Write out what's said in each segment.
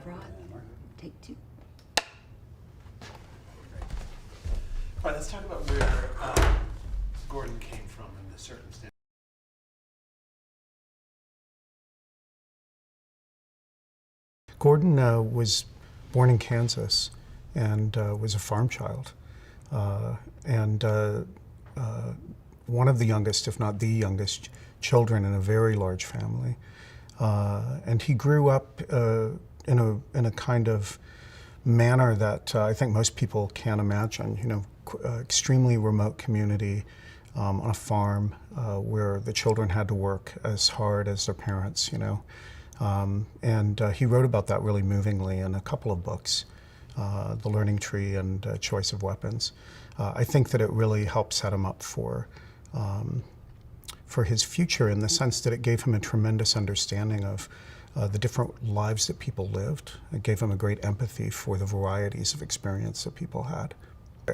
Roth. Take two. All right, let's talk about where Gordon came from and the circumstances. Gordon was born in Kansas and was a farm child. And one of the youngest, if not the youngest, children in a very large family. And he grew up in a kind of manner that I think most people can't imagine. You know, extremely remote community on a farm where the children had to work as hard as their parents, you know. And he wrote about that really movingly in a couple of books, The Learning Tree and Choice of Weapons. I think that it really helped set him up for his future, in the sense that it gave him a tremendous understanding of the different lives that people lived. It gave him a great empathy for the varieties of experience that people had.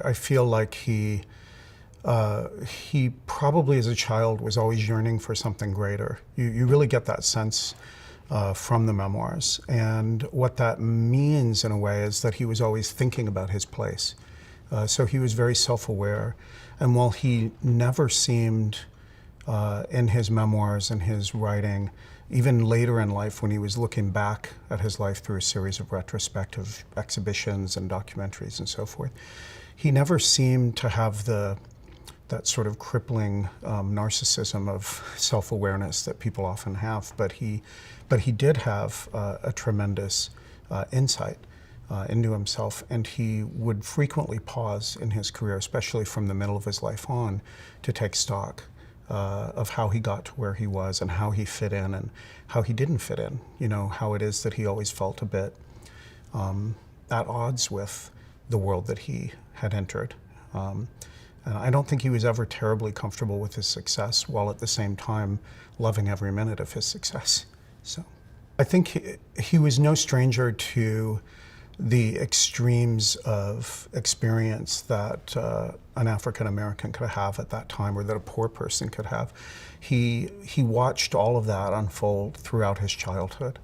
I feel like he probably as a child was always yearning for something greater. You really get that sense from the memoirs. And what that means in a way is that he was always thinking about his place. So he was very self-aware. And while he never seemed in his memoirs and his writing, even later in life when he was looking back at his life through a series of retrospective exhibitions and documentaries and so forth, he never seemed to have that sort of crippling narcissism of self-awareness that people often have, but he did have a tremendous insight into himself, and he would frequently pause in his career, especially from the middle of his life on, to take stock of how he got to where he was and how he fit in and how he didn't fit in. You know, how it is that he always felt a bit at odds with the world that he had entered. And I don't think he was ever terribly comfortable with his success, while at the same time loving every minute of his success. So I think he was no stranger to the extremes of experience that an African American could have at that time, or that a poor person could have. He watched all of that unfold throughout his childhood.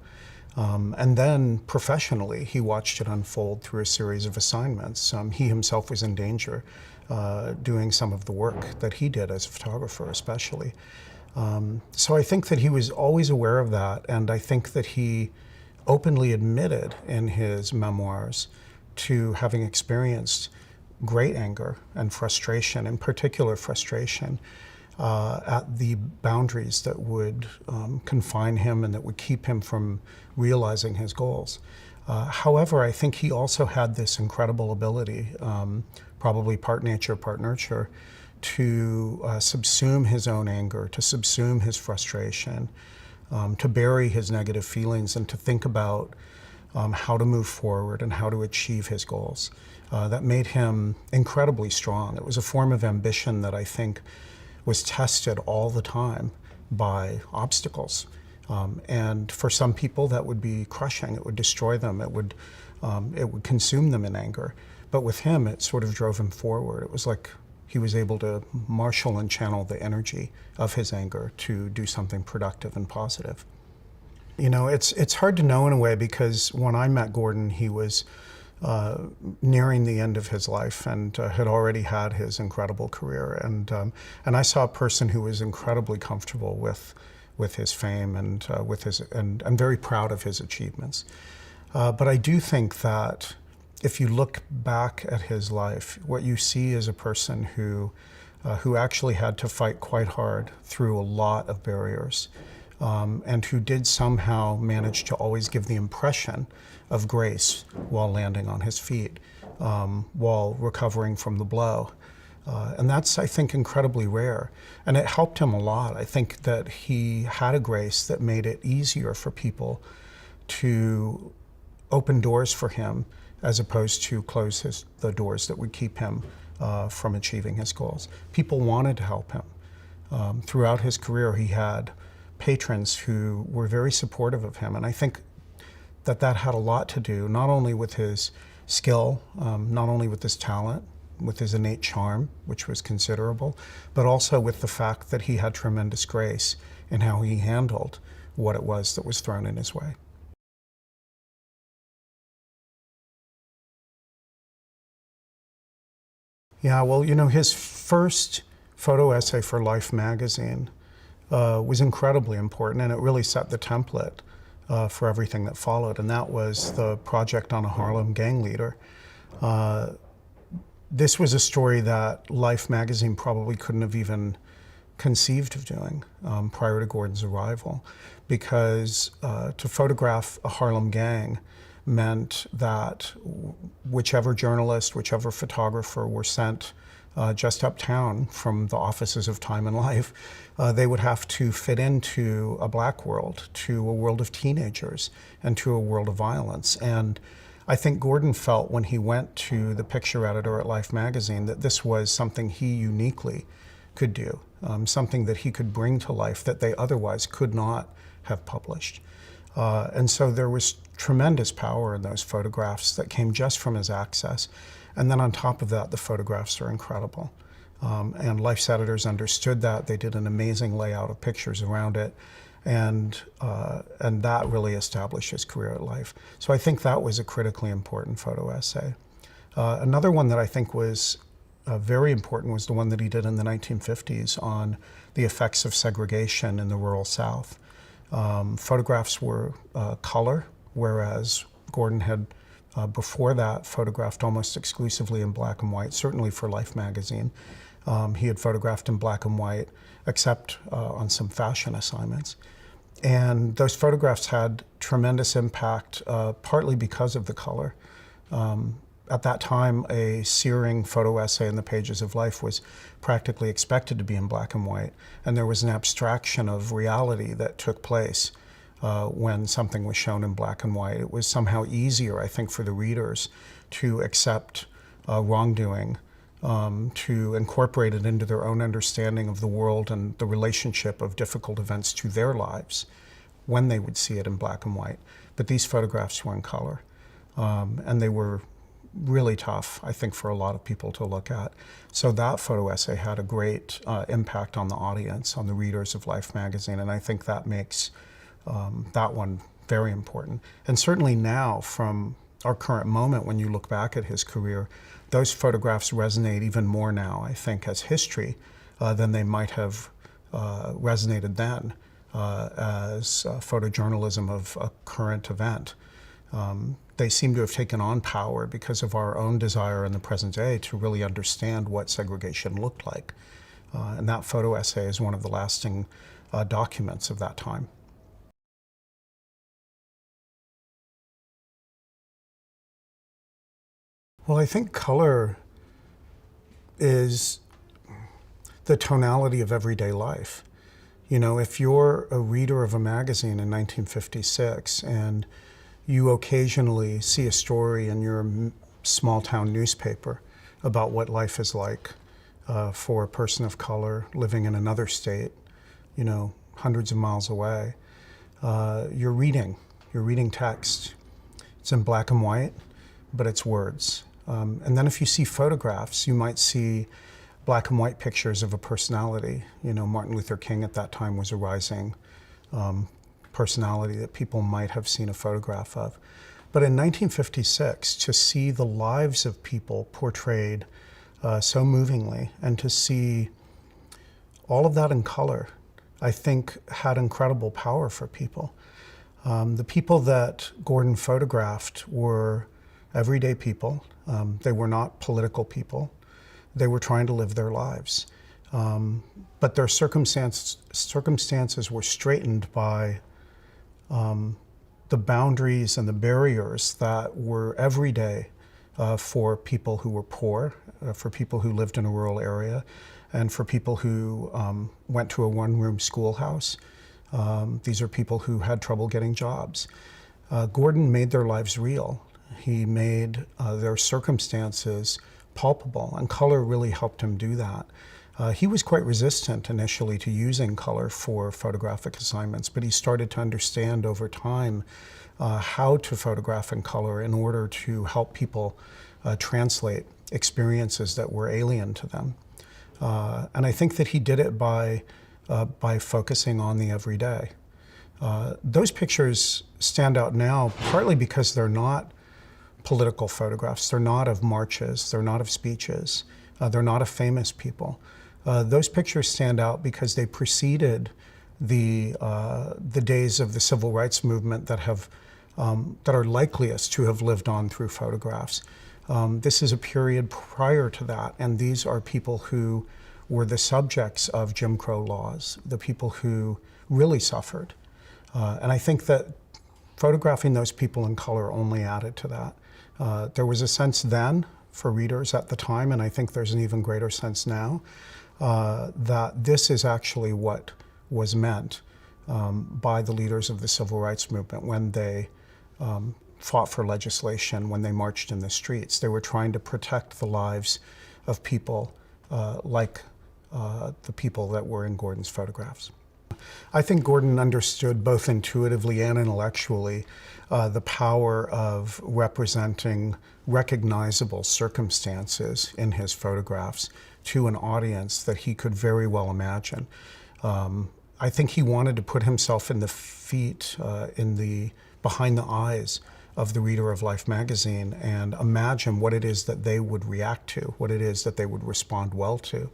And then professionally, he watched it unfold through a series of assignments. He himself was in danger doing some of the work that he did as a photographer, especially. So I think that he was always aware of that, and I think that he openly admitted in his memoirs to having experienced great anger and frustration, in particular frustration, at the boundaries that would confine him and that would keep him from realizing his goals. However, I think he also had this incredible ability, probably part nature, part nurture, to subsume his own anger, to subsume his frustration, to bury his negative feelings, and to think about how to move forward and how to achieve his goals. That made him incredibly strong. It was a form of ambition that I think was tested all the time by obstacles. And for some people that would be crushing. It would destroy them. It would consume them in anger. But with him, it sort of drove him forward. It was like he was able to marshal and channel the energy of his anger to do something productive and positive. You know, it's hard to know in a way, because when I met Gordon, he was nearing the end of his life and had already had his incredible career. And I saw a person who was incredibly comfortable with his fame and and I'm very proud of his achievements. But I do think that if you look back at his life, what you see is a person who actually had to fight quite hard through a lot of barriers, and who did somehow manage to always give the impression of grace while landing on his feet, while recovering from the blow. And that's, I think, incredibly rare. And it helped him a lot. I think that he had a grace that made it easier for people to open doors for him, as opposed to close the doors that would keep him from achieving his goals. People wanted to help him. Throughout his career, he had patrons who were very supportive of him, and I think that had a lot to do not only with his skill, not only with his talent, with his innate charm, which was considerable, but also with the fact that he had tremendous grace in how he handled what it was that was thrown in his way. Yeah, well, his first photo essay for Life magazine was incredibly important, and it really set the template for everything that followed, and that was the project on a Harlem gang leader. This was a story that Life magazine probably couldn't have even conceived of doing prior to Gordon's arrival, because to photograph a Harlem gang meant that whichever journalist, whichever photographer were sent just uptown from the offices of Time and Life, they would have to fit into a black world, to a world of teenagers, and to a world of violence. And I think Gordon felt when he went to the picture editor at Life magazine that this was something he uniquely could do, something that he could bring to life that they otherwise could not have published. And so there was tremendous power in those photographs that came just from his access. And then on top of that, the photographs are incredible. And Life's editors understood that. They did an amazing layout of pictures around it. And that really established his career at Life. So I think that was a critically important photo essay. Another one that I think was very important was the one that he did in the 1950s on the effects of segregation in the rural South. Photographs were color, whereas Gordon had, before that, photographed almost exclusively in black and white, certainly for Life magazine. He had photographed in black and white, except on some fashion assignments. And those photographs had tremendous impact, partly because of the color. At that time, a searing photo essay in the pages of Life was practically expected to be in black and white, and there was an abstraction of reality that took place when something was shown in black and white. It was somehow easier, I think, for the readers to accept wrongdoing, to incorporate it into their own understanding of the world and the relationship of difficult events to their lives when they would see it in black and white. But these photographs were in color, and they were really tough, I think, for a lot of people to look at. So that photo essay had a great impact on the audience, on the readers of Life magazine, and I think that makes that one very important. And certainly now, from our current moment, when you look back at his career, those photographs resonate even more now, I think, as history than they might have resonated then as photojournalism of a current event. They seem to have taken on power because of our own desire in the present day to really understand what segregation looked like. And that photo essay is one of the lasting documents of that time. Well, I think color is the tonality of everyday life. You know, if you're a reader of a magazine in 1956 and you occasionally see a story in your small town newspaper about what life is like for a person of color living in another state, you know, hundreds of miles away, you're reading text. It's in black and white, but it's words. And then if you see photographs, you might see black and white pictures of a personality. You know, Martin Luther King at that time was a rising personality that people might have seen a photograph of. But in 1956, to see the lives of people portrayed so movingly and to see all of that in color, I think had incredible power for people. The people that Gordon photographed were everyday people. They were not political people. They were trying to live their lives. But their circumstances were straightened by the boundaries and the barriers that were everyday for people who were poor, for people who lived in a rural area, and for people who went to a one-room schoolhouse. These are people who had trouble getting jobs. Gordon made their lives real. He made their circumstances palpable, and color really helped him do that. He was quite resistant initially to using color for photographic assignments, but he started to understand over time how to photograph in color in order to help people translate experiences that were alien to them. And I think that he did it by focusing on the everyday. Those pictures stand out now partly because they're not political photographs. They're not of marches. They're not of speeches. They're not a famous people. Those pictures stand out because they preceded the days of the civil rights movement that are likeliest to have lived on through photographs. This is a period prior to that, and these are people who were the subjects of Jim Crow laws, the people who really suffered. And I think that photographing those people in color only added to that. There was a sense then for readers at the time, and I think there's an even greater sense now, that this is actually what was meant by the leaders of the civil rights movement when they fought for legislation, when they marched in the streets. They were trying to protect the lives of people like the people that were in Gordon's photographs. I think Gordon understood both intuitively and intellectually the power of representing recognizable circumstances in his photographs to an audience that he could very well imagine. I think he wanted to put himself in the feet, behind the eyes of the reader of Life magazine and imagine what it is that they would react to, what it is that they would respond well to.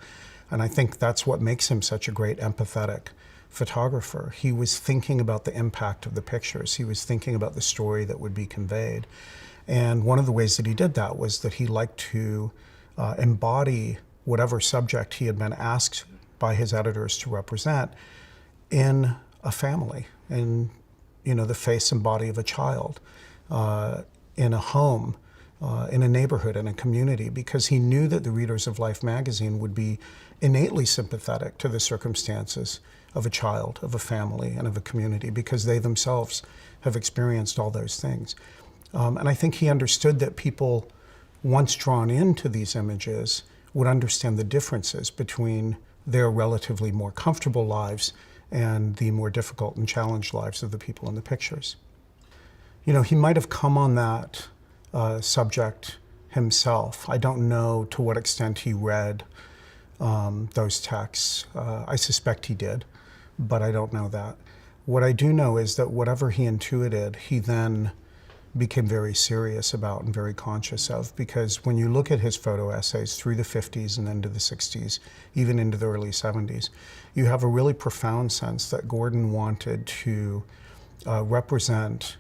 And I think that's what makes him such a great empathetic photographer. He was thinking about the impact of the pictures. He was thinking about the story that would be conveyed. And one of the ways that he did that was that he liked to embody whatever subject he had been asked by his editors to represent in a family, in the face and body of a child, in a home, in a neighborhood, in a community, because he knew that the readers of Life magazine would be innately sympathetic to the circumstances of a child, of a family, and of a community, because they themselves have experienced all those things. And I think he understood that people, once drawn into these images, would understand the differences between their relatively more comfortable lives and the more difficult and challenged lives of the people in the pictures. He might have come on that subject himself. I don't know to what extent he read those texts. I suspect he did, but I don't know that. What I do know is that whatever he intuited, he then became very serious about and very conscious of, because when you look at his photo essays through the 50s and into the 60s, even into the early 70s, you have a really profound sense that Gordon wanted to represent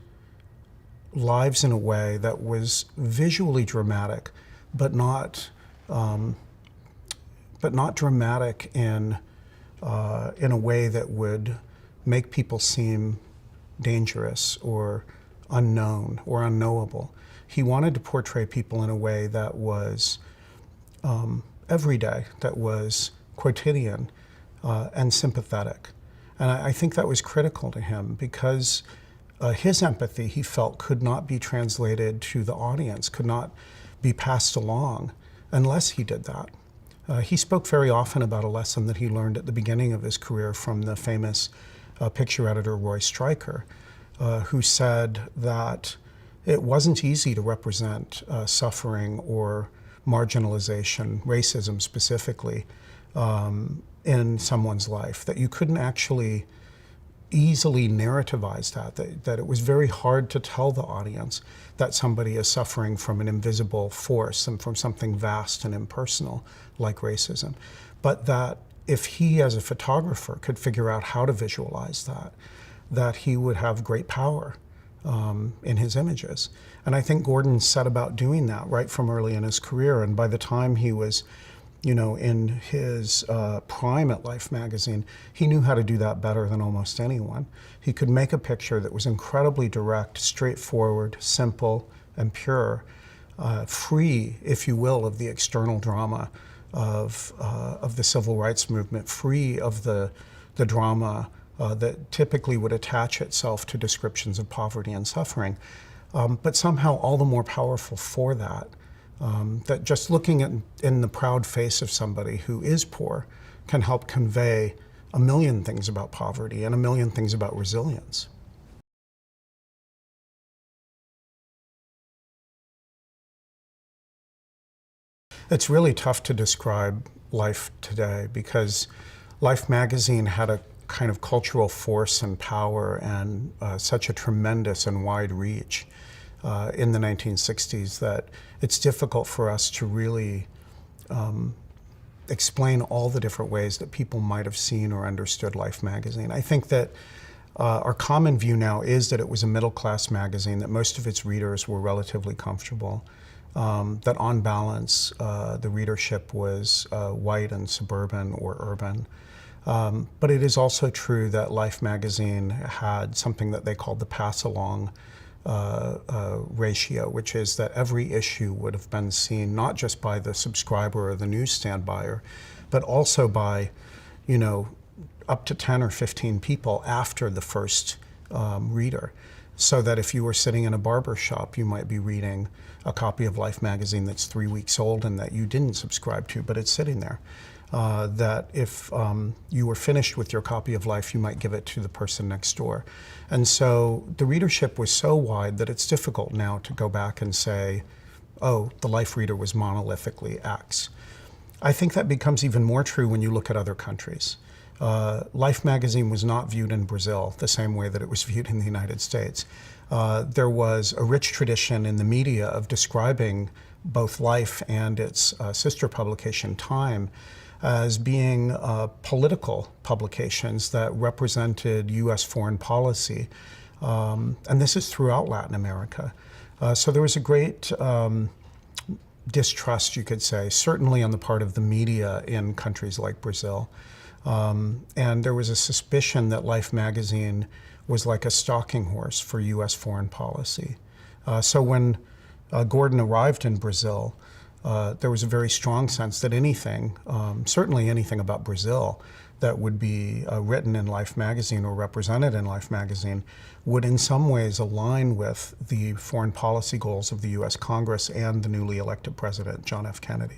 lives in a way that was visually dramatic, but not dramatic in a way that would make people seem dangerous or unknown or unknowable. He wanted to portray people in a way that was everyday, that was quotidian and sympathetic. And I think that was critical to him, because his empathy, he felt, could not be translated to the audience, could not be passed along unless he did that. He spoke very often about a lesson that he learned at the beginning of his career from the famous picture editor Roy Stryker, who said that it wasn't easy to represent suffering or marginalization, racism specifically, in someone's life, that you couldn't actually easily narrativize that it was very hard to tell the audience that somebody is suffering from an invisible force and from something vast and impersonal like racism. But that if he as a photographer could figure out how to visualize that he would have great power in his images. And I think Gordon set about doing that right from early in his career. And by the time he was in his prime at Life magazine, he knew how to do that better than almost anyone. He could make a picture that was incredibly direct, straightforward, simple, and pure, free, if you will, of the external drama of the civil rights movement, free of the drama that typically would attach itself to descriptions of poverty and suffering, but somehow all the more powerful for that. That just looking in the proud face of somebody who is poor can help convey a million things about poverty and a million things about resilience. It's really tough to describe Life today, because Life magazine had a kind of cultural force and power and such a tremendous and wide reach in the 1960s that it's difficult for us to really explain all the different ways that people might have seen or understood Life magazine. I think that our common view now is that it was a middle-class magazine, that most of its readers were relatively comfortable, that on balance, the readership was white and suburban or urban. But it is also true that Life magazine had something that they called the pass-along ratio, which is that every issue would have been seen not just by the subscriber or the newsstand buyer, but also by, you know, up to 10 or 15 people after the first reader. So that if you were sitting in a barber shop, you might be reading a copy of Life magazine that's 3 weeks old and that you didn't subscribe to, but it's sitting there. That if you were finished with your copy of Life, you might give it to the person next door. And so the readership was so wide that it's difficult now to go back and say, oh, the Life reader was monolithically X. I think that becomes even more true when you look at other countries. Life magazine was not viewed in Brazil the same way that it was viewed in the United States. There was a rich tradition in the media of describing both Life and its sister publication, Time, as being political publications that represented U.S. foreign policy. And this is throughout Latin America. So there was a great distrust, you could say, certainly on the part of the media in countries like Brazil. And there was a suspicion that Life magazine was like a stalking horse for U.S. foreign policy. So when Gordon arrived in Brazil, there was a very strong sense that anything, certainly anything about Brazil, that would be written in Life magazine or represented in Life magazine would in some ways align with the foreign policy goals of the U.S. Congress and the newly elected president, John F. Kennedy.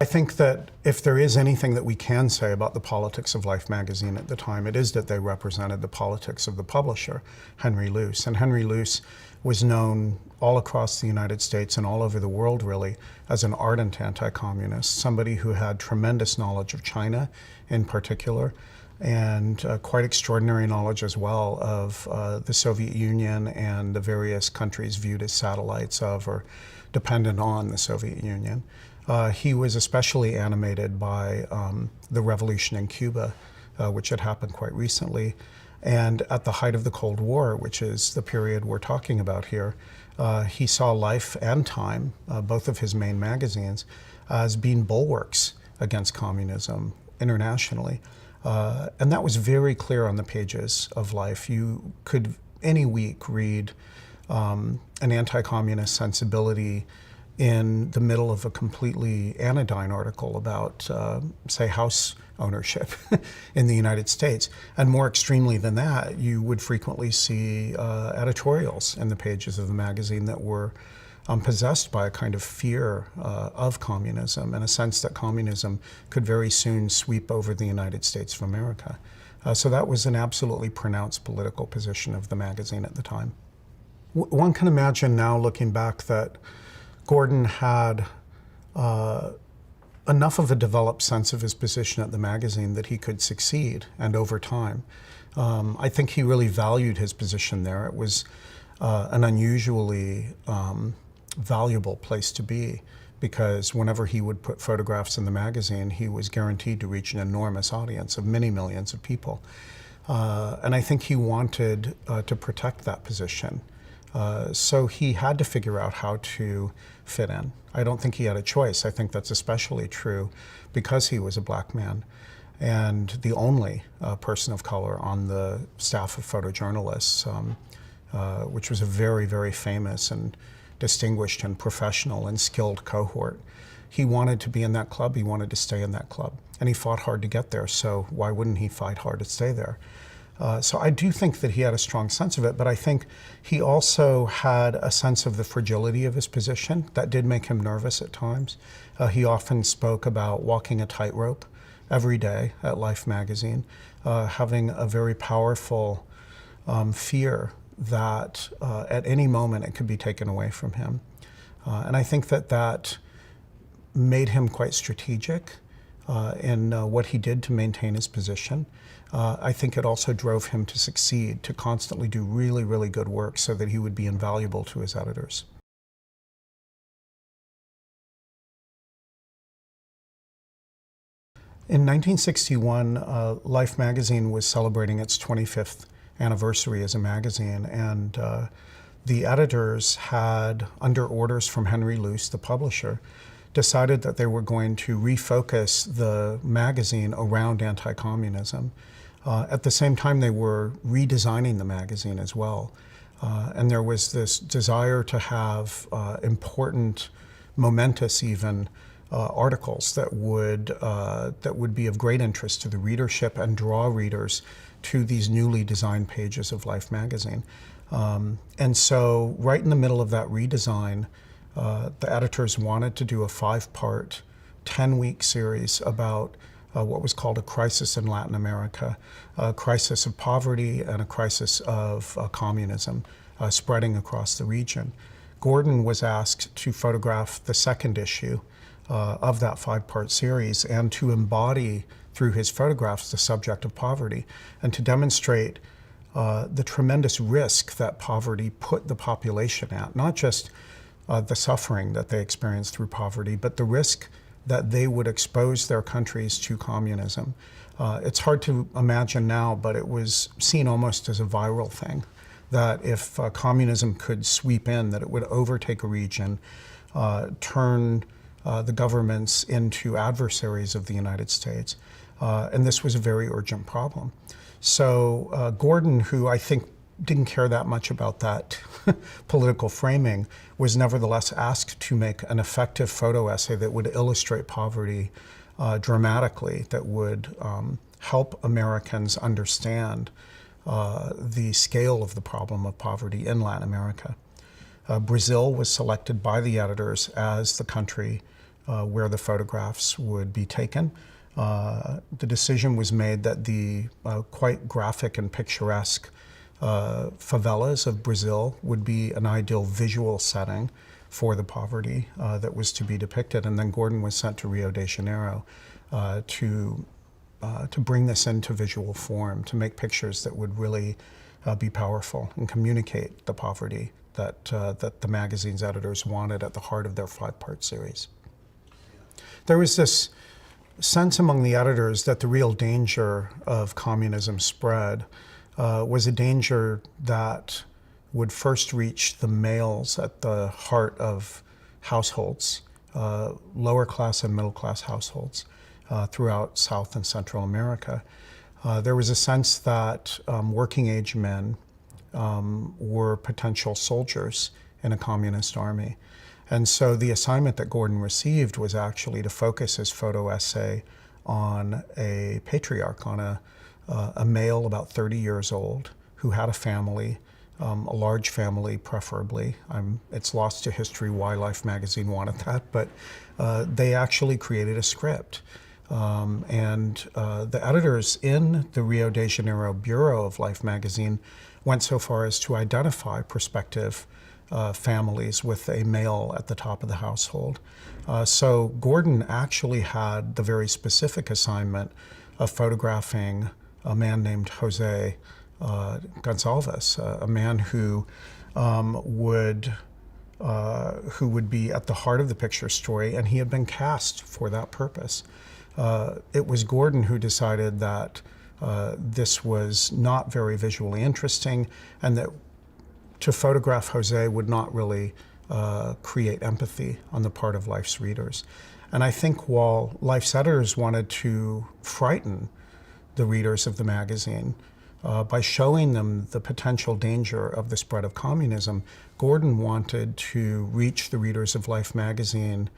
I think that if there is anything that we can say about the politics of Life magazine at the time, it is that they represented the politics of the publisher, Henry Luce. And Henry Luce was known all across the United States and all over the world, really, as an ardent anti-communist, somebody who had tremendous knowledge of China in particular, and quite extraordinary knowledge as well of the Soviet Union and the various countries viewed as satellites of or dependent on the Soviet Union. He was especially animated by the revolution in Cuba, which had happened quite recently. And at the height of the Cold War, which is the period we're talking about here, he saw Life and Time, both of his main magazines, as being bulwarks against communism internationally. And that was very clear on the pages of Life. You could, any week, read an anti-communist sensibility in the middle of a completely anodyne article about, say, house ownership in the United States. And more extremely than that, you would frequently see editorials in the pages of the magazine that were possessed by a kind of fear of communism and a sense that communism could very soon sweep over the United States of America. So that was an absolutely pronounced political position of the magazine at the time. One can imagine now, looking back, that Gordon had enough of a developed sense of his position at the magazine that he could succeed, and over time. I think he really valued his position there. It was an unusually valuable place to be, because whenever he would put photographs in the magazine, he was guaranteed to reach an enormous audience of many millions of people. And I think he wanted to protect that position. So he had to figure out how to fit in. I don't think he had a choice. I think that's especially true because he was a black man and the only person of color on the staff of photojournalists, which was a very, very famous and distinguished and professional and skilled cohort. He wanted to be in that club. He wanted to stay in that club. And he fought hard to get there, so why wouldn't he fight hard to stay there? So I do think that he had a strong sense of it, but I think he also had a sense of the fragility of his position. That did make him nervous at times. He often spoke about walking a tightrope every day at Life magazine, having a very powerful fear that at any moment it could be taken away from him. And I think that that made him quite strategic in what he did to maintain his position. I think it also drove him to succeed, to constantly do really, really good work so that he would be invaluable to his editors. In 1961, Life magazine was celebrating its 25th anniversary as a magazine, and the editors had, under orders from Henry Luce, the publisher, decided that they were going to refocus the magazine around anti-communism. At the same time, they were redesigning the magazine as well. And there was this desire to have important, momentous even, articles that would be of great interest to the readership and draw readers to these newly designed pages of Life magazine. And so right in the middle of that redesign, the editors wanted to do a 5-part, 10-week series about what was called a crisis in Latin America, a crisis of poverty and a crisis of communism spreading across the region. Gordon was asked to photograph the second issue of that 5-part series and to embody through his photographs the subject of poverty and to demonstrate the tremendous risk that poverty put the population at, not just the suffering that they experienced through poverty, but the risk that they would expose their countries to communism. It's hard to imagine now, but it was seen almost as a viral thing, that if communism could sweep in, that it would overtake a region, turn the governments into adversaries of the United States. And this was a very urgent problem. So Gordon, who I think didn't care that much about that political framing, was nevertheless asked to make an effective photo essay that would illustrate poverty dramatically, that would help Americans understand the scale of the problem of poverty in Latin America. Brazil was selected by the editors as the country where the photographs would be taken. The decision was made that the quite graphic and picturesque favelas of Brazil would be an ideal visual setting for the poverty that was to be depicted. And then Gordon was sent to Rio de Janeiro to bring this into visual form, to make pictures that would really be powerful and communicate the poverty that the magazine's editors wanted at the heart of their 5-part series. There was this sense among the editors that the real danger of communism spread was a danger that would first reach the males at the heart of households, lower class and middle class households throughout South and Central America. There was a sense that working age men were potential soldiers in a communist army. And so the assignment that Gordon received was actually to focus his photo essay on a patriarch, on a male about 30 years old who had a family, a large family preferably. It's lost to history why Life magazine wanted that, but they actually created a script. And the editors in the Rio de Janeiro bureau of Life magazine went so far as to identify prospective families with a male at the top of the household. So Gordon actually had the very specific assignment of photographing a man named Jose Gonçalves, a man who would be at the heart of the picture story, and he had been cast for that purpose. It was Gordon who decided that this was not very visually interesting, and that to photograph Jose would not really create empathy on the part of Life's readers. And I think while Life's editors wanted to frighten the readers of the magazine by showing them the potential danger of the spread of communism, Gordon wanted to reach the readers of Life magazine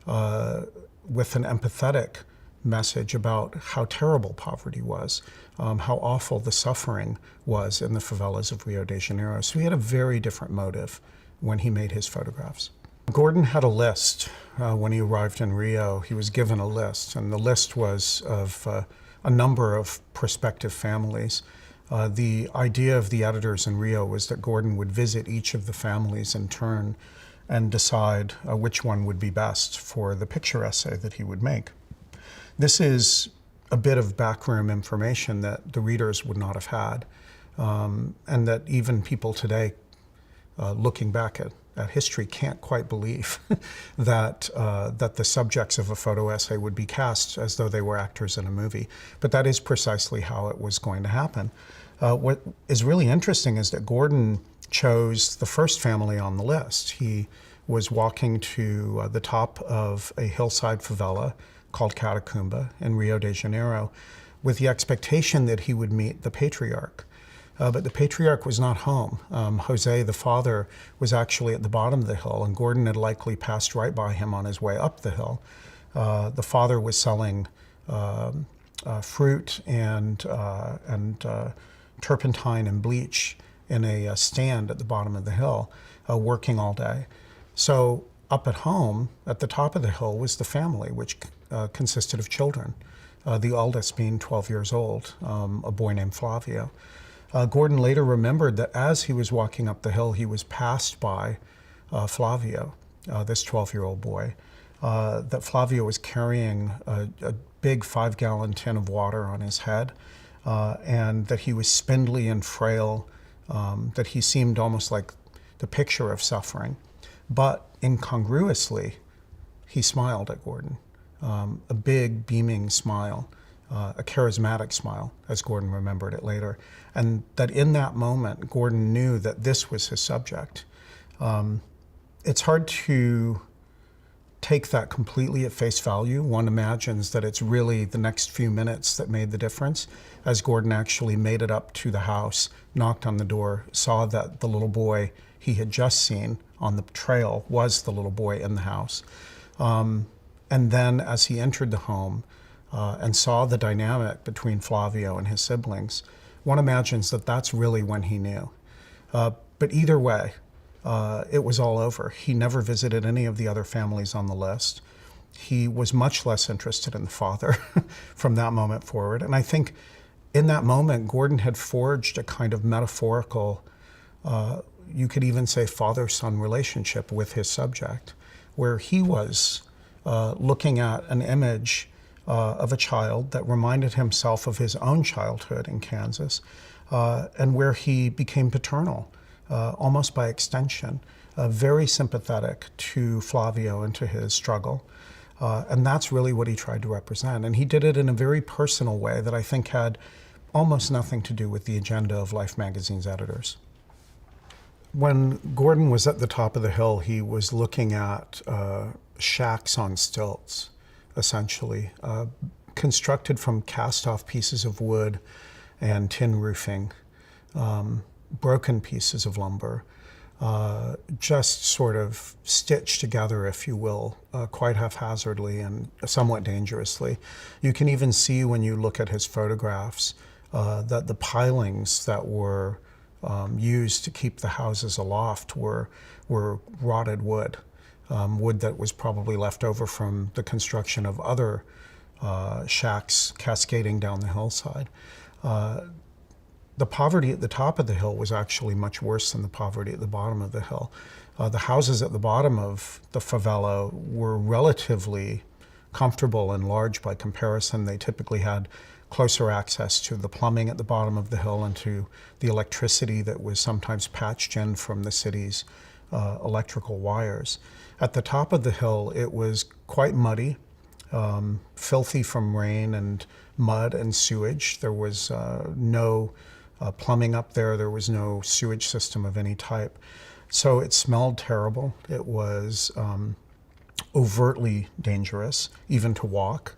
with an empathetic message about how terrible poverty was, how awful the suffering was in the favelas of Rio de Janeiro. So he had a very different motive when he made his photographs. Gordon had a list when he arrived in Rio. He was given a list, and the list was of a number of prospective families. The idea of the editors in Rio was that Gordon would visit each of the families in turn and decide which one would be best for the picture essay that he would make. This is a bit of backroom information that the readers would not have had, and that even people today, looking back at history can't quite believe that that the subjects of a photo essay would be cast as though they were actors in a movie. But that is precisely how it was going to happen. What is really interesting is that Gordon chose the first family on the list. He was walking to the top of a hillside favela called Catacumba in Rio de Janeiro with the expectation that he would meet the patriarch. But the patriarch was not home. Jose, the father, was actually at the bottom of the hill, and Gordon had likely passed right by him on his way up the hill. The father was selling fruit and turpentine and bleach in a stand at the bottom of the hill, working all day. So up at home, at the top of the hill, was the family, which consisted of children, the oldest being 12 years old, a boy named Flavio. Gordon later remembered that as he was walking up the hill, he was passed by Flavio, this 12-year-old boy, that Flavio was carrying a big 5-gallon tin of water on his head, and that he was spindly and frail, that he seemed almost like the picture of suffering. But incongruously, he smiled at Gordon, a big, beaming smile, a charismatic smile, as Gordon remembered it later. And that in that moment, Gordon knew that this was his subject. It's hard to take that completely at face value. One imagines that it's really the next few minutes that made the difference, as Gordon actually made it up to the house, knocked on the door, saw that the little boy he had just seen on the trail was the little boy in the house. And then as he entered the home and saw the dynamic between Flavio and his siblings, one imagines that that's really when he knew. But either way, it was all over. He never visited any of the other families on the list. He was much less interested in the father from that moment forward. And I think in that moment, Gordon had forged a kind of metaphorical, you could even say father-son relationship with his subject, where he was looking at an image of a child that reminded himself of his own childhood in Kansas, and where he became paternal, almost by extension, very sympathetic to Flavio and to his struggle. And that's really what he tried to represent. And he did it in a very personal way that I think had almost nothing to do with the agenda of Life magazine's editors. When Gordon was at the top of the hill, he was looking at shacks on stilts, essentially, constructed from cast-off pieces of wood and tin roofing, broken pieces of lumber, just sort of stitched together, if you will, quite haphazardly and somewhat dangerously. You can even see when you look at his photographs that the pilings that were used to keep the houses aloft were rotted wood, wood that was probably left over from the construction of other shacks cascading down the hillside. The poverty at the top of the hill was actually much worse than the poverty at the bottom of the hill. The houses at the bottom of the favela were relatively comfortable and large by comparison. They typically had closer access to the plumbing at the bottom of the hill and to the electricity that was sometimes patched in from the city's electrical wires. At the top of the hill, it was quite muddy, filthy from rain and mud and sewage. There was no plumbing up there. There was no sewage system of any type. So it smelled terrible. It was overtly dangerous, even to walk.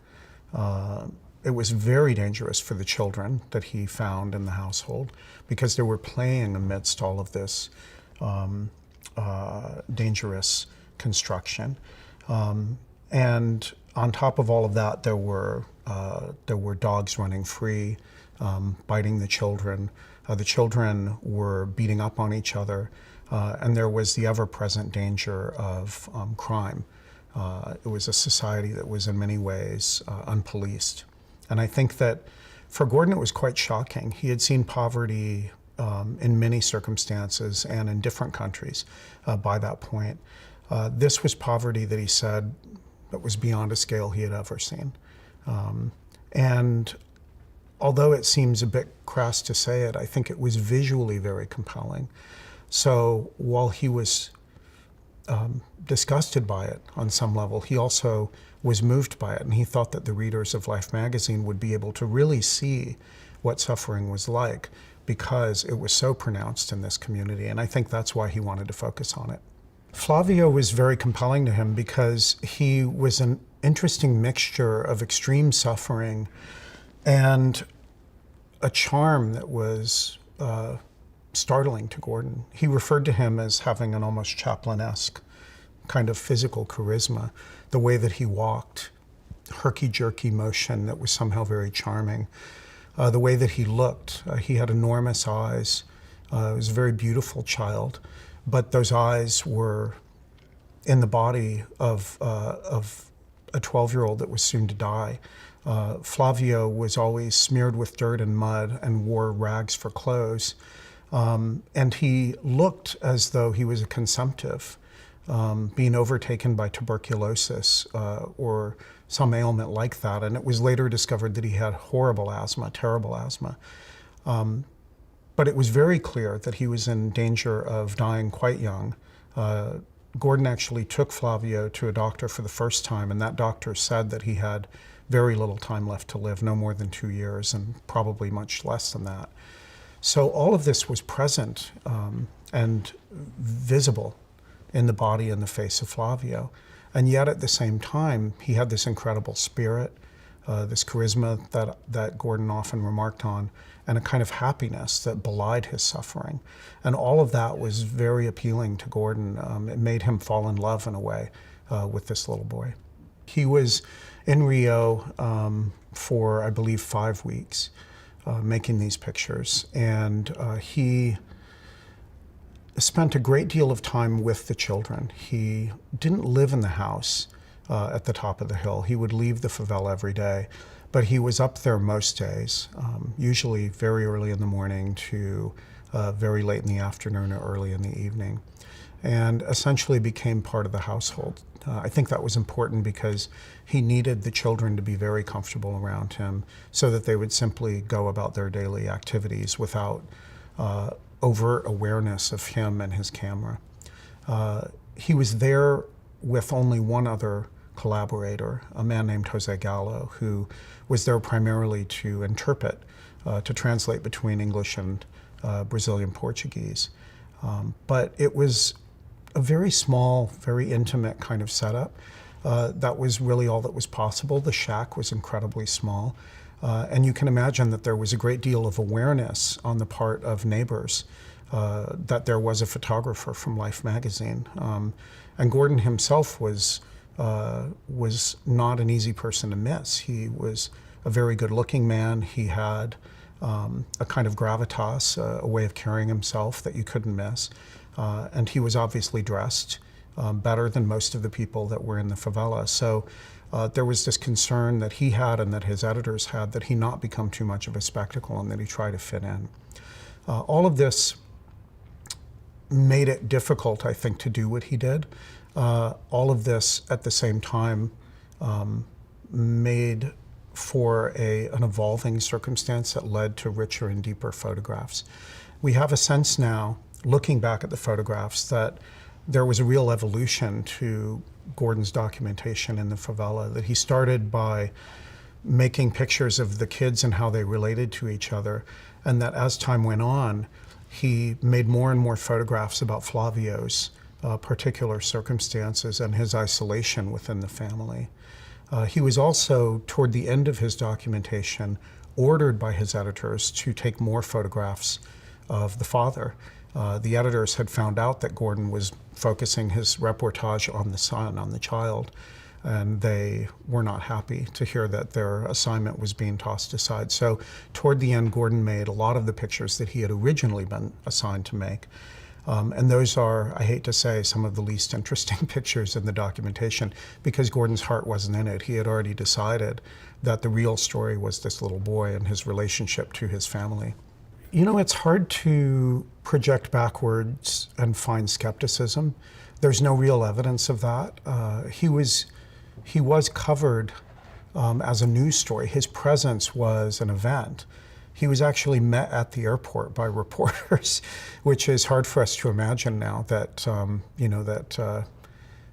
It was very dangerous for the children that he found in the household because they were playing amidst all of this dangerous construction. And on top of all of that, there were dogs running free, biting the children. The children were beating up on each other, and there was the ever-present danger of crime. It was a society that was in many ways unpoliced. And I think that for Gordon, it was quite shocking. He had seen poverty in many circumstances and in different countries by that point. This was poverty that he said that was beyond a scale he had ever seen. And although it seems a bit crass to say it, I think it was visually very compelling. So while he was disgusted by it on some level. He also was moved by it, and he thought that the readers of Life magazine would be able to really see what suffering was like because it was so pronounced in this community, and I think that's why he wanted to focus on it. Flavio was very compelling to him because he was an interesting mixture of extreme suffering and a charm that was startling to Gordon. He referred to him as having an almost Chaplin-esque kind of physical charisma, the way that he walked, herky-jerky motion that was somehow very charming, the way that he looked. He had enormous eyes. He was a very beautiful child, but those eyes were in the body of a 12-year-old that was soon to die. Flavio was always smeared with dirt and mud and wore rags for clothes. And he looked as though he was a consumptive, being overtaken by tuberculosis or some ailment like that. And it was later discovered that he had horrible asthma, terrible asthma. But it was very clear that he was in danger of dying quite young. Gordon actually took Flavio to a doctor for the first time, and that doctor said that he had very little time left to live, no more than 2 years, and probably much less than that. So all of this was present and visible in the body and the face of Flavio. And yet at the same time, he had this incredible spirit, this charisma that Gordon often remarked on, and a kind of happiness that belied his suffering. And all of that was very appealing to Gordon. It made him fall in love in a way with this little boy. He was in Rio for, I believe, 5 weeks, making these pictures. And he spent a great deal of time with the children. He didn't live in the house at the top of the hill. He would leave the favela every day, but he was up there most days, usually very early in the morning to very late in the afternoon or early in the evening, and essentially became part of the household. I think that was important because he needed the children to be very comfortable around him so that they would simply go about their daily activities without overt awareness of him and his camera. He was there with only one other collaborator, a man named Jose Gallo, who was there primarily to interpret, to translate between English and Brazilian Portuguese. But it was a very small, very intimate kind of setup. That was really all that was possible. The shack was incredibly small. And you can imagine that there was a great deal of awareness on the part of neighbors that there was a photographer from Life magazine. And Gordon himself was not an easy person to miss. He was a very good-looking man. He had a kind of gravitas, a way of carrying himself that you couldn't miss. And he was obviously dressed better than most of the people that were in the favela. So there was this concern that he had and that his editors had that he not become too much of a spectacle and that he try to fit in. All of this made it difficult, I think, to do what he did. All of this at the same time made for an evolving circumstance that led to richer and deeper photographs. We have a sense now, looking back at the photographs, that there was a real evolution to Gordon's documentation in the favela, that he started by making pictures of the kids and how they related to each other, and that as time went on, he made more and more photographs about Flavio's particular circumstances and his isolation within the family. He was also, toward the end of his documentation, ordered by his editors to take more photographs of the father. The editors had found out that Gordon was focusing his reportage on the son, on the child, and they were not happy to hear that their assignment was being tossed aside. So toward the end, Gordon made a lot of the pictures that he had originally been assigned to make. And those are, I hate to say, some of the least interesting pictures in the documentation because Gordon's heart wasn't in it. He had already decided that the real story was this little boy and his relationship to his family. You know, it's hard to project backwards and find skepticism. There's no real evidence of that. He was covered as a news story. His presence was an event. He was actually met at the airport by reporters, which is hard for us to imagine now that,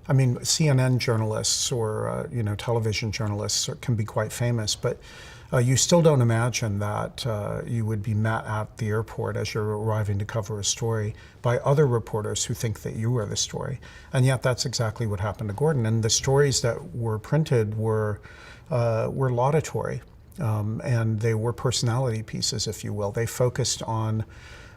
I mean, CNN journalists or television journalists can be quite famous, but you still don't imagine that you would be met at the airport as you're arriving to cover a story by other reporters who think that you are the story. And yet that's exactly what happened to Gordon. And the stories that were printed were laudatory, and they were personality pieces, if you will. They focused on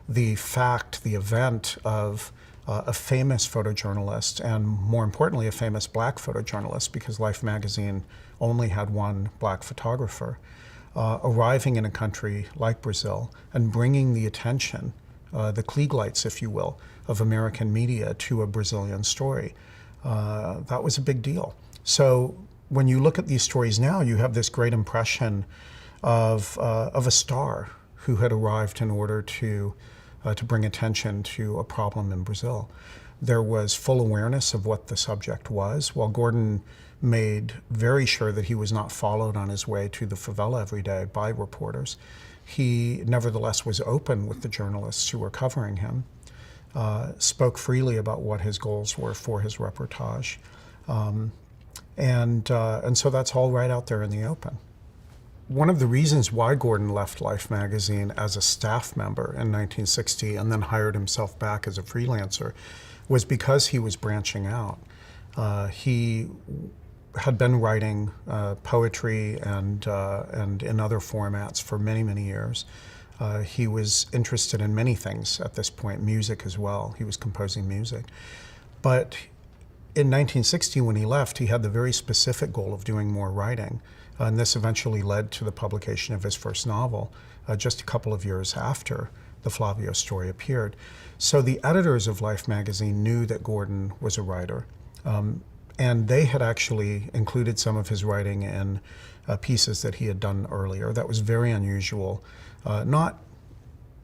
the fact, the event of a famous photojournalist, and more importantly, a famous black photojournalist, because Life magazine only had one black photographer, arriving in a country like Brazil and bringing the attention, the Klieg lights, if you will, of American media to a Brazilian story. That was a big deal. So when you look at these stories now, you have this great impression of a star who had arrived in order to bring attention to a problem in Brazil. There was full awareness of what the subject was. While Gordon made very sure that he was not followed on his way to the favela every day by reporters, he nevertheless was open with the journalists who were covering him, spoke freely about what his goals were for his reportage. And so that's all right out there in the open. One of the reasons why Gordon left Life magazine as a staff member in 1960 and then hired himself back as a freelancer was because he was branching out. He had been writing poetry and in other formats for many, many years. He was interested in many things at this point, music as well. He was composing music. But in 1960, when he left, he had the very specific goal of doing more writing. And this eventually led to the publication of his first novel, just a couple of years after the Flavio story appeared. So the editors of Life magazine knew that Gordon was a writer. And they had actually included some of his writing in pieces that he had done earlier. That was very unusual. It's not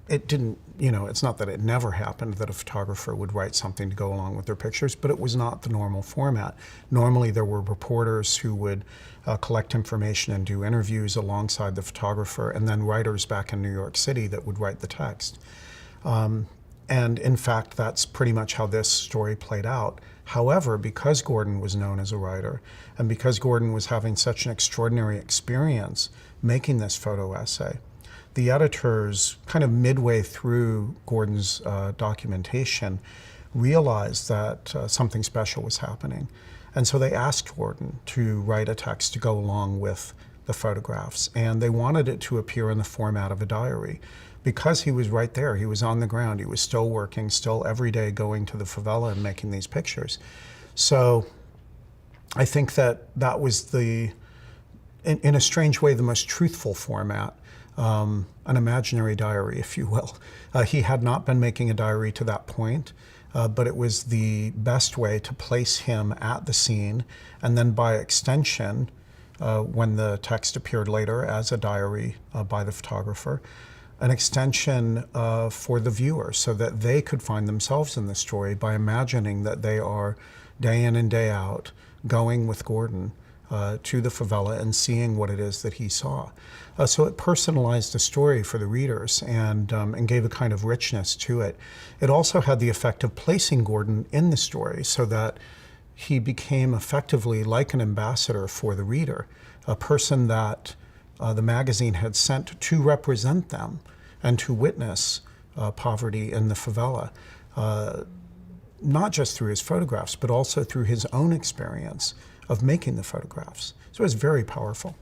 that it never happened that a photographer would write something to go along with their pictures, but it was not the normal format. Normally there were reporters who would collect information and do interviews alongside the photographer, and then writers back in New York City that would write the text. And in fact, that's pretty much how this story played out. However, because Gordon was known as a writer, and because Gordon was having such an extraordinary experience making this photo essay, the editors, kind of midway through Gordon's documentation, realized that something special was happening. And so they asked Gordon to write a text to go along with the photographs. And they wanted it to appear in the format of a diary. Because he was right there, he was on the ground, he was still working, still every day going to the favela and making these pictures. So I think that was in a strange way, the most truthful format. An imaginary diary, if you will. He had not been making a diary to that point, but it was the best way to place him at the scene, and then by extension, when the text appeared later as a diary by the photographer, an extension for the viewer so that they could find themselves in the story by imagining that they are day in and day out going with Gordon to the favela and seeing what it is that he saw. So it personalized the story for the readers and gave a kind of richness to it. It also had the effect of placing Gordon in the story so that he became effectively like an ambassador for the reader, a person that the magazine had sent to represent them and to witness poverty in the favela, not just through his photographs, but also through his own experience of making the photographs. So it was very powerful.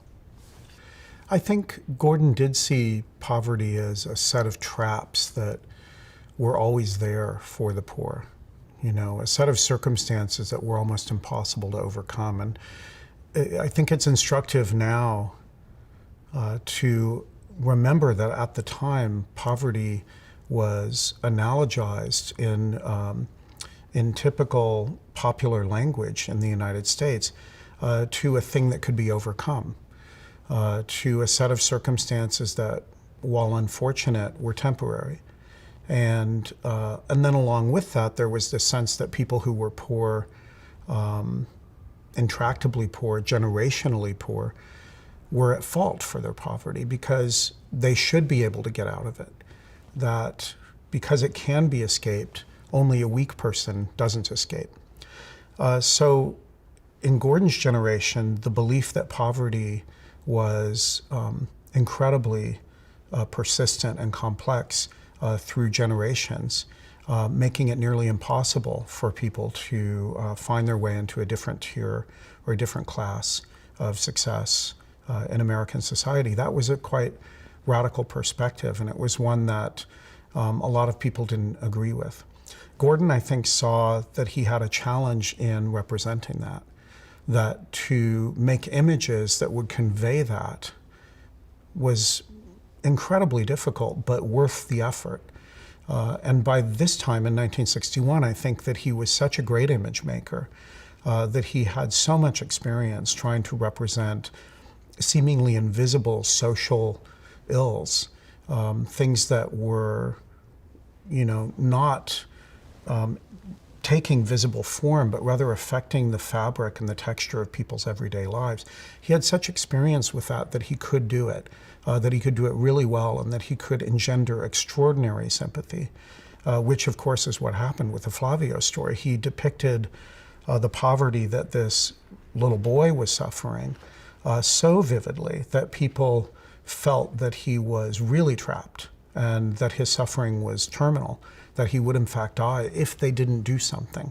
I think Gordon did see poverty as a set of traps that were always there for the poor, a set of circumstances that were almost impossible to overcome. And I think it's instructive now to remember that at the time, poverty was analogized in typical popular language in the United States to a thing that could be overcome, to a set of circumstances that, while unfortunate, were temporary. And then along with that, there was this sense that people who were poor, intractably poor, generationally poor, were at fault for their poverty because they should be able to get out of it. That because it can be escaped, only a weak person doesn't escape. So in Gordon's generation, the belief that poverty was incredibly persistent and complex through generations, making it nearly impossible for people to find their way into a different tier or a different class of success in American society. That was a quite radical perspective, and it was one that a lot of people didn't agree with. Gordon, I think, saw that he had a challenge in representing that to make images that would convey that was incredibly difficult, but worth the effort. And by this time in 1961, I think that he was such a great image maker that he had so much experience trying to represent seemingly invisible social ills, things that were, not taking visible form, but rather affecting the fabric and the texture of people's everyday lives. He had such experience with that he could do it, that he could do it really well, and that he could engender extraordinary sympathy, which of course is what happened with the Flavio story. He depicted the poverty that this little boy was suffering so vividly that people felt that he was really trapped and that his suffering was terminal, that he would in fact die if they didn't do something.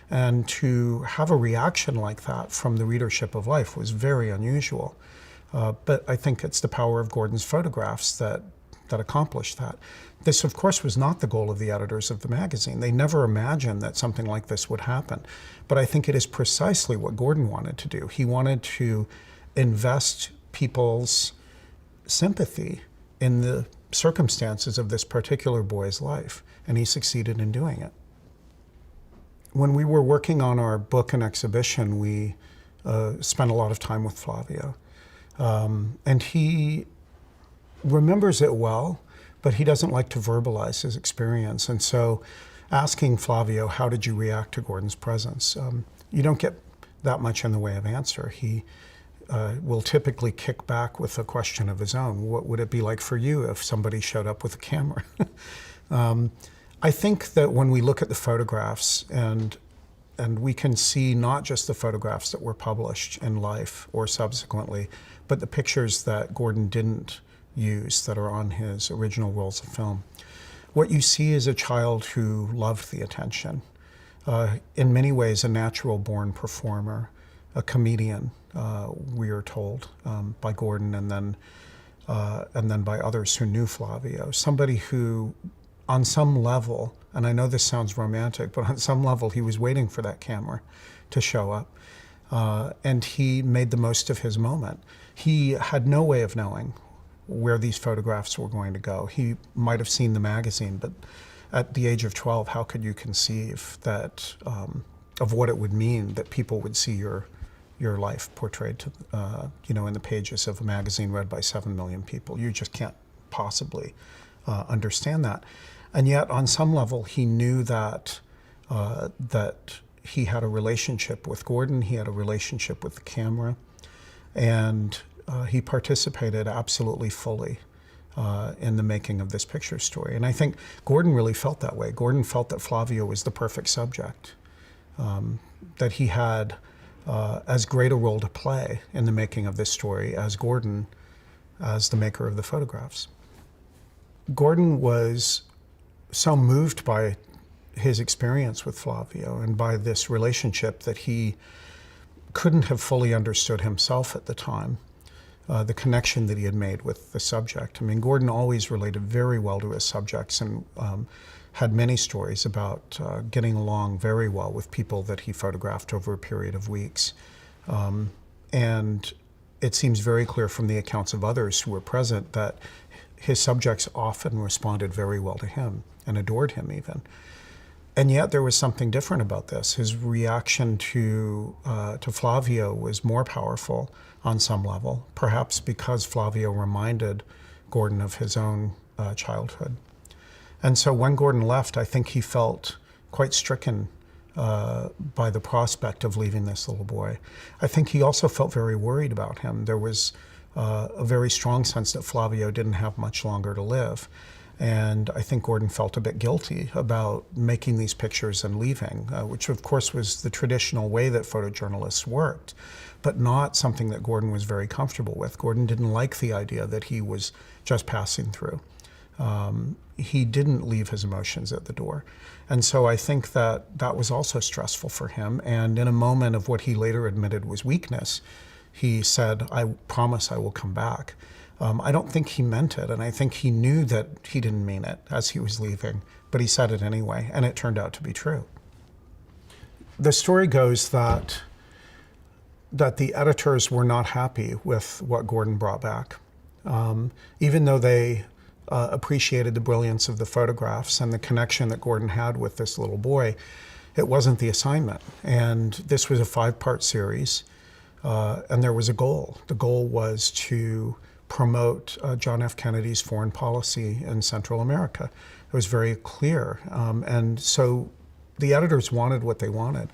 And to have a reaction like that from the readership of Life was very unusual. But I think it's the power of Gordon's photographs that accomplished that. This, of course, was not the goal of the editors of the magazine. They never imagined that something like this would happen. But I think it is precisely what Gordon wanted to do. He wanted to invest people's sympathy in the circumstances of this particular boy's life, and he succeeded in doing it. When we were working on our book and exhibition, we spent a lot of time with Flavio. And he remembers it well, but he doesn't like to verbalize his experience. And so asking Flavio, how did you react to Gordon's presence? You don't get that much in the way of answer. He will typically kick back with a question of his own. What would it be like for you if somebody showed up with a camera? I think that when we look at the photographs, and we can see not just the photographs that were published in Life or subsequently, but the pictures that Gordon didn't use that are on his original rolls of film. What you see is a child who loved the attention. In many ways, a natural-born performer, a comedian, we are told, by Gordon and then by others who knew Flavio. Somebody who, on some level, and I know this sounds romantic, but on some level he was waiting for that camera to show up. And he made the most of his moment. He had no way of knowing where these photographs were going to go. He might have seen the magazine, but at the age of 12, how could you conceive that of what it would mean that people would see your life portrayed to, in the pages of a magazine read by 7 million people? You just can't possibly understand that. And yet, on some level, he knew that he had a relationship with Gordon, he had a relationship with the camera, and he participated absolutely fully in the making of this picture story. And I think Gordon really felt that way. Gordon felt that Flavio was the perfect subject, that he had as great a role to play in the making of this story as Gordon, as the maker of the photographs. Gordon was so moved by his experience with Flavio and by this relationship that he couldn't have fully understood himself at the time, the connection that he had made with the subject. I mean, Gordon always related very well to his subjects and had many stories about getting along very well with people that he photographed over a period of weeks. And it seems very clear from the accounts of others who were present that his subjects often responded very well to him and adored him even. And yet there was something different about this. His reaction to Flavio was more powerful on some level, perhaps because Flavio reminded Gordon of his own childhood. And so when Gordon left, I think he felt quite stricken by the prospect of leaving this little boy. I think he also felt very worried about him. There was a very strong sense that Flavio didn't have much longer to live. And I think Gordon felt a bit guilty about making these pictures and leaving, which of course was the traditional way that photojournalists worked, but not something that Gordon was very comfortable with. Gordon didn't like the idea that he was just passing through. He didn't leave his emotions at the door. And so I think that that was also stressful for him. And in a moment of what he later admitted was weakness, he said, "I promise I will come back." I don't think he meant it, and I think he knew that he didn't mean it as he was leaving, but he said it anyway, and it turned out to be true. The story goes that the editors were not happy with what Gordon brought back. Even though they appreciated the brilliance of the photographs and the connection that Gordon had with this little boy, it wasn't the assignment. And this was a 5-part series, and there was a goal. The goal was to promote John F. Kennedy's foreign policy in Central America. It was very clear. And so the editors wanted what they wanted.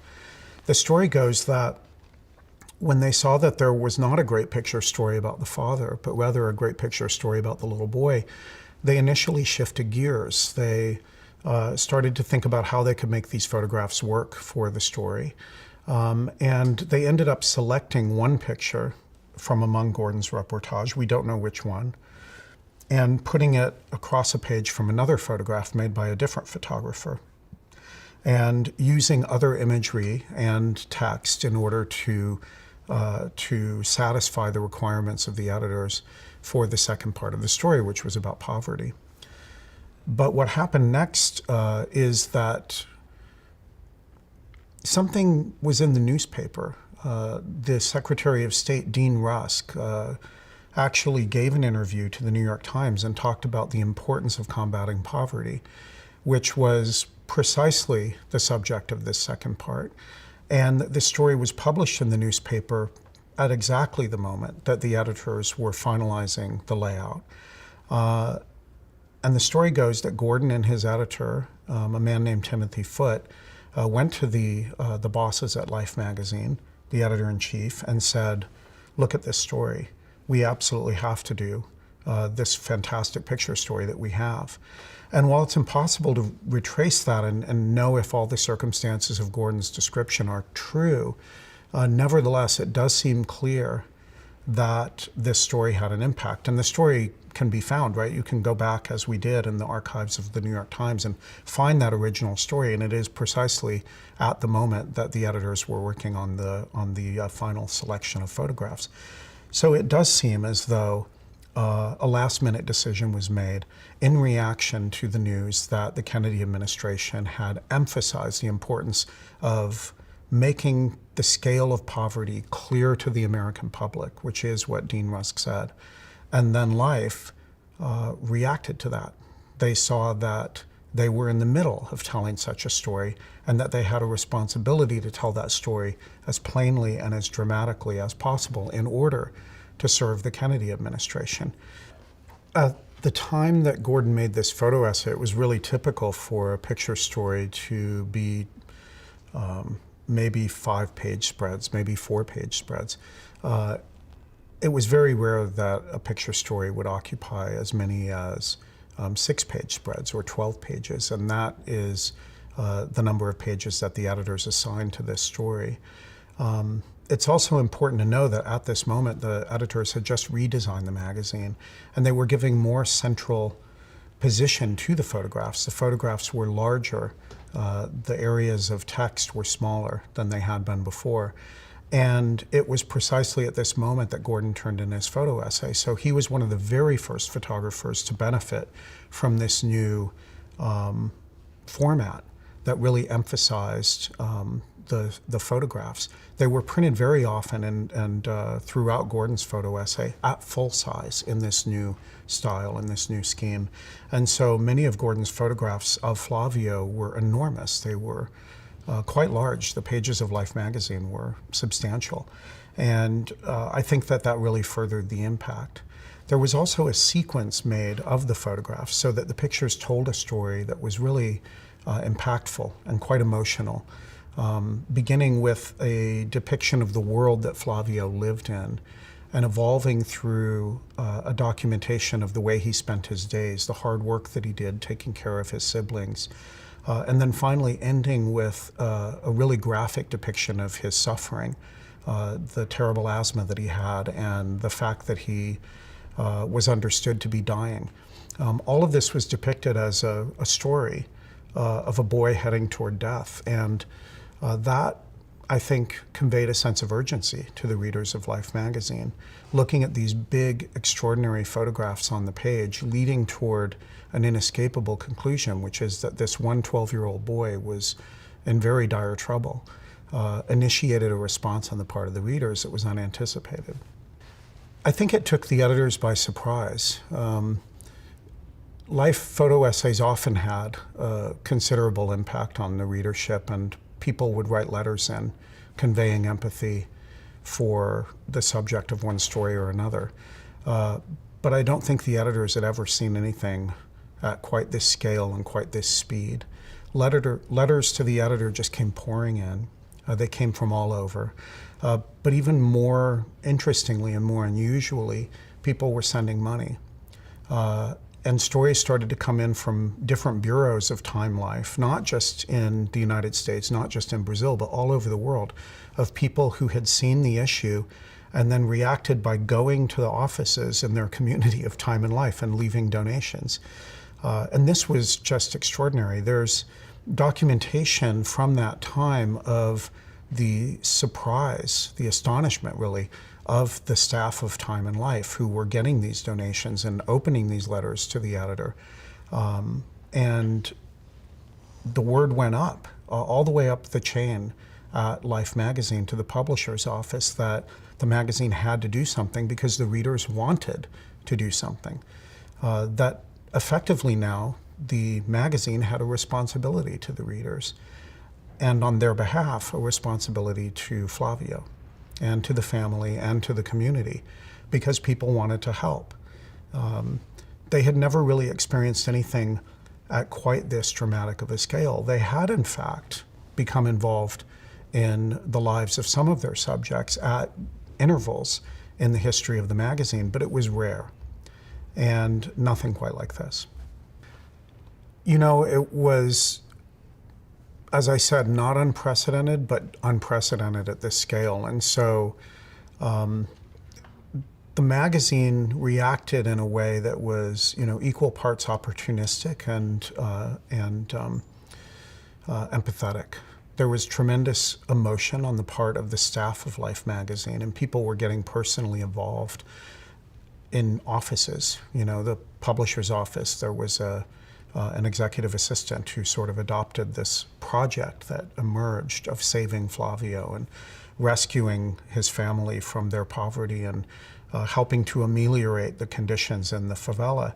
The story goes that when they saw that there was not a great picture story about the father, but rather a great picture story about the little boy, they initially shifted gears. They started to think about how they could make these photographs work for the story. And they ended up selecting one picture from among Gordon's reportage, we don't know which one, and putting it across a page from another photograph made by a different photographer, and using other imagery and text in order to satisfy the requirements of the editors for the second part of the story, which was about poverty. But what happened next is that something was in the newspaper. The Secretary of State, Dean Rusk, actually gave an interview to the New York Times and talked about the importance of combating poverty, which was precisely the subject of this second part. And the story was published in the newspaper at exactly the moment that the editors were finalizing the layout. And the story goes that Gordon and his editor, a man named Timothy Foote, went to the bosses at Life magazine, the editor-in-chief, and said, "Look at this story. We absolutely have to do this fantastic picture story that we have." And while it's impossible to retrace that and know if all the circumstances of Gordon's description are true, nevertheless, it does seem clear that this story had an impact. And the story can be found, right? You can go back, as we did, in the archives of the New York Times and find that original story. And it is precisely at the moment that the editors were working on the final selection of photographs. So it does seem as though a last-minute decision was made in reaction to the news that the Kennedy administration had emphasized the importance of making the scale of poverty clear to the American public, which is what Dean Rusk said. And then Life reacted to that. They saw that they were in the middle of telling such a story and that they had a responsibility to tell that story as plainly and as dramatically as possible in order to serve the Kennedy administration. At the time that Gordon made this photo essay, it was really typical for a picture story to be maybe 5-page spreads, maybe 4-page spreads. It was very rare that a picture story would occupy as many as 6-page spreads or 12 pages, and that is the number of pages that the editors assigned to this story. It's also important to know that at this moment, the editors had just redesigned the magazine, and they were giving more central position to the photographs. The photographs were larger. The areas of text were smaller than they had been before. And it was precisely at this moment that Gordon turned in his photo essay. So he was one of the very first photographers to benefit from this new format that really emphasized the photographs. They were printed very often and throughout Gordon's photo essay at full size in this new style, in this new scheme. And so many of Gordon's photographs of Flavio were enormous. They were quite large. The pages of Life magazine were substantial. And I think that that really furthered the impact. There was also a sequence made of the photographs so that the pictures told a story that was really impactful and quite emotional, beginning with a depiction of the world that Flavio lived in. and evolving through a documentation of the way he spent his days, the hard work that he did taking care of his siblings, and then finally ending with a really graphic depiction of his suffering, the terrible asthma that he had, and the fact that he was understood to be dying. All of this was depicted as a story of a boy heading toward death, and that, I think, conveyed a sense of urgency to the readers of Life magazine, looking at these big, extraordinary photographs on the page, leading toward an inescapable conclusion, which is that this 12-year-old boy was in very dire trouble, initiated a response on the part of the readers that was unanticipated. I think it took the editors by surprise. Life photo essays often had a considerable impact on the readership, and people would write letters in conveying empathy for the subject of one story or another. But I don't think the editors had ever seen anything at quite this scale and quite this speed. Letters to the editor just came pouring in. They came from all over. But even more interestingly and more unusually, people were sending money. And stories started to come in from different bureaus of Time Life, not just in the United States, not just in Brazil, but all over the world, of people who had seen the issue and then reacted by going to the offices in their community of Time and Life and leaving donations. And this was just extraordinary. There's documentation from that time of the surprise, the astonishment really, of the staff of Time and Life who were getting these donations and opening these letters to the editor. And the word went up, all the way up the chain at Life magazine to the publisher's office, that the magazine had to do something because the readers wanted to do something. That effectively now the magazine had a responsibility to the readers, and on their behalf a responsibility to Flavio and to the family and to the community, because people wanted to help. They had never really experienced anything at quite this dramatic of a scale. They had, in fact, become involved in the lives of some of their subjects at intervals in the history of the magazine, but it was rare, and nothing quite like this. You know, it was, as I said, not unprecedented, but unprecedented at this scale. And so the magazine reacted in a way that was, equal parts opportunistic and empathetic. There was tremendous emotion on the part of the staff of Life magazine, and people were getting personally involved in offices. The publisher's office, there was an executive assistant who sort of adopted this project that emerged of saving Flavio and rescuing his family from their poverty and helping to ameliorate the conditions in the favela.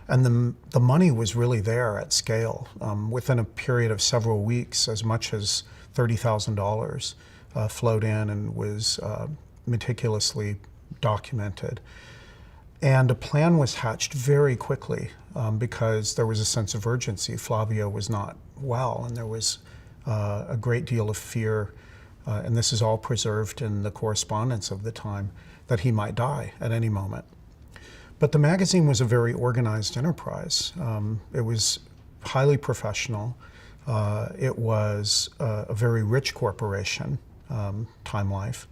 And the money was really there at scale. Within a period of several weeks, as much as $30,000 flowed in and was meticulously documented. And a plan was hatched very quickly because there was a sense of urgency. Flavio was not well, and there was a great deal of fear, and this is all preserved in the correspondence of the time, that he might die at any moment. But the magazine was a very organized enterprise. It was highly professional. It was a very rich corporation, Time Life.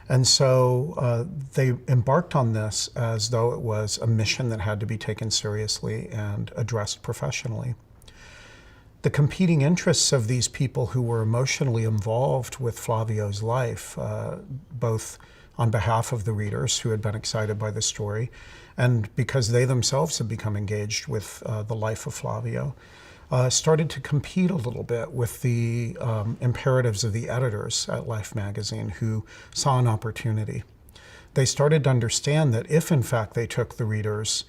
And so they embarked on this as though it was a mission that had to be taken seriously and addressed professionally. The competing interests of these people who were emotionally involved with Flavio's life, both on behalf of the readers who had been excited by the story, and because they themselves had become engaged with the life of Flavio, started to compete a little bit with the imperatives of the editors at Life magazine, who saw an opportunity. They started to understand that if in fact they took the readers'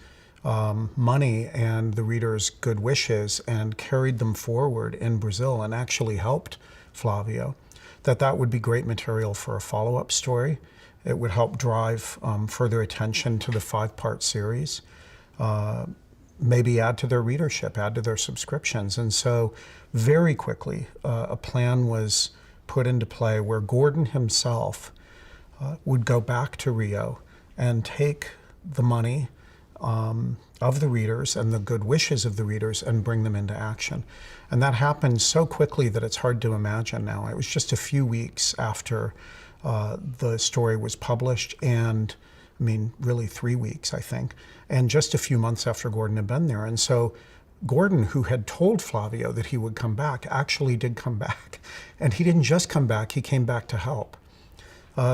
money and the readers' good wishes and carried them forward in Brazil and actually helped Flavio, that would be great material for a follow-up story. It would help drive further attention to the 5-part series, maybe add to their readership, add to their subscriptions. And so very quickly, a plan was put into play where Gordon himself would go back to Rio and take the money of the readers and the good wishes of the readers and bring them into action. And that happened so quickly that it's hard to imagine now. It was just a few weeks after the story was published, and I mean, really 3 weeks, I think, and just a few months after Gordon had been there. And so Gordon, who had told Flavio that he would come back, actually did come back. And he didn't just come back, he came back to help.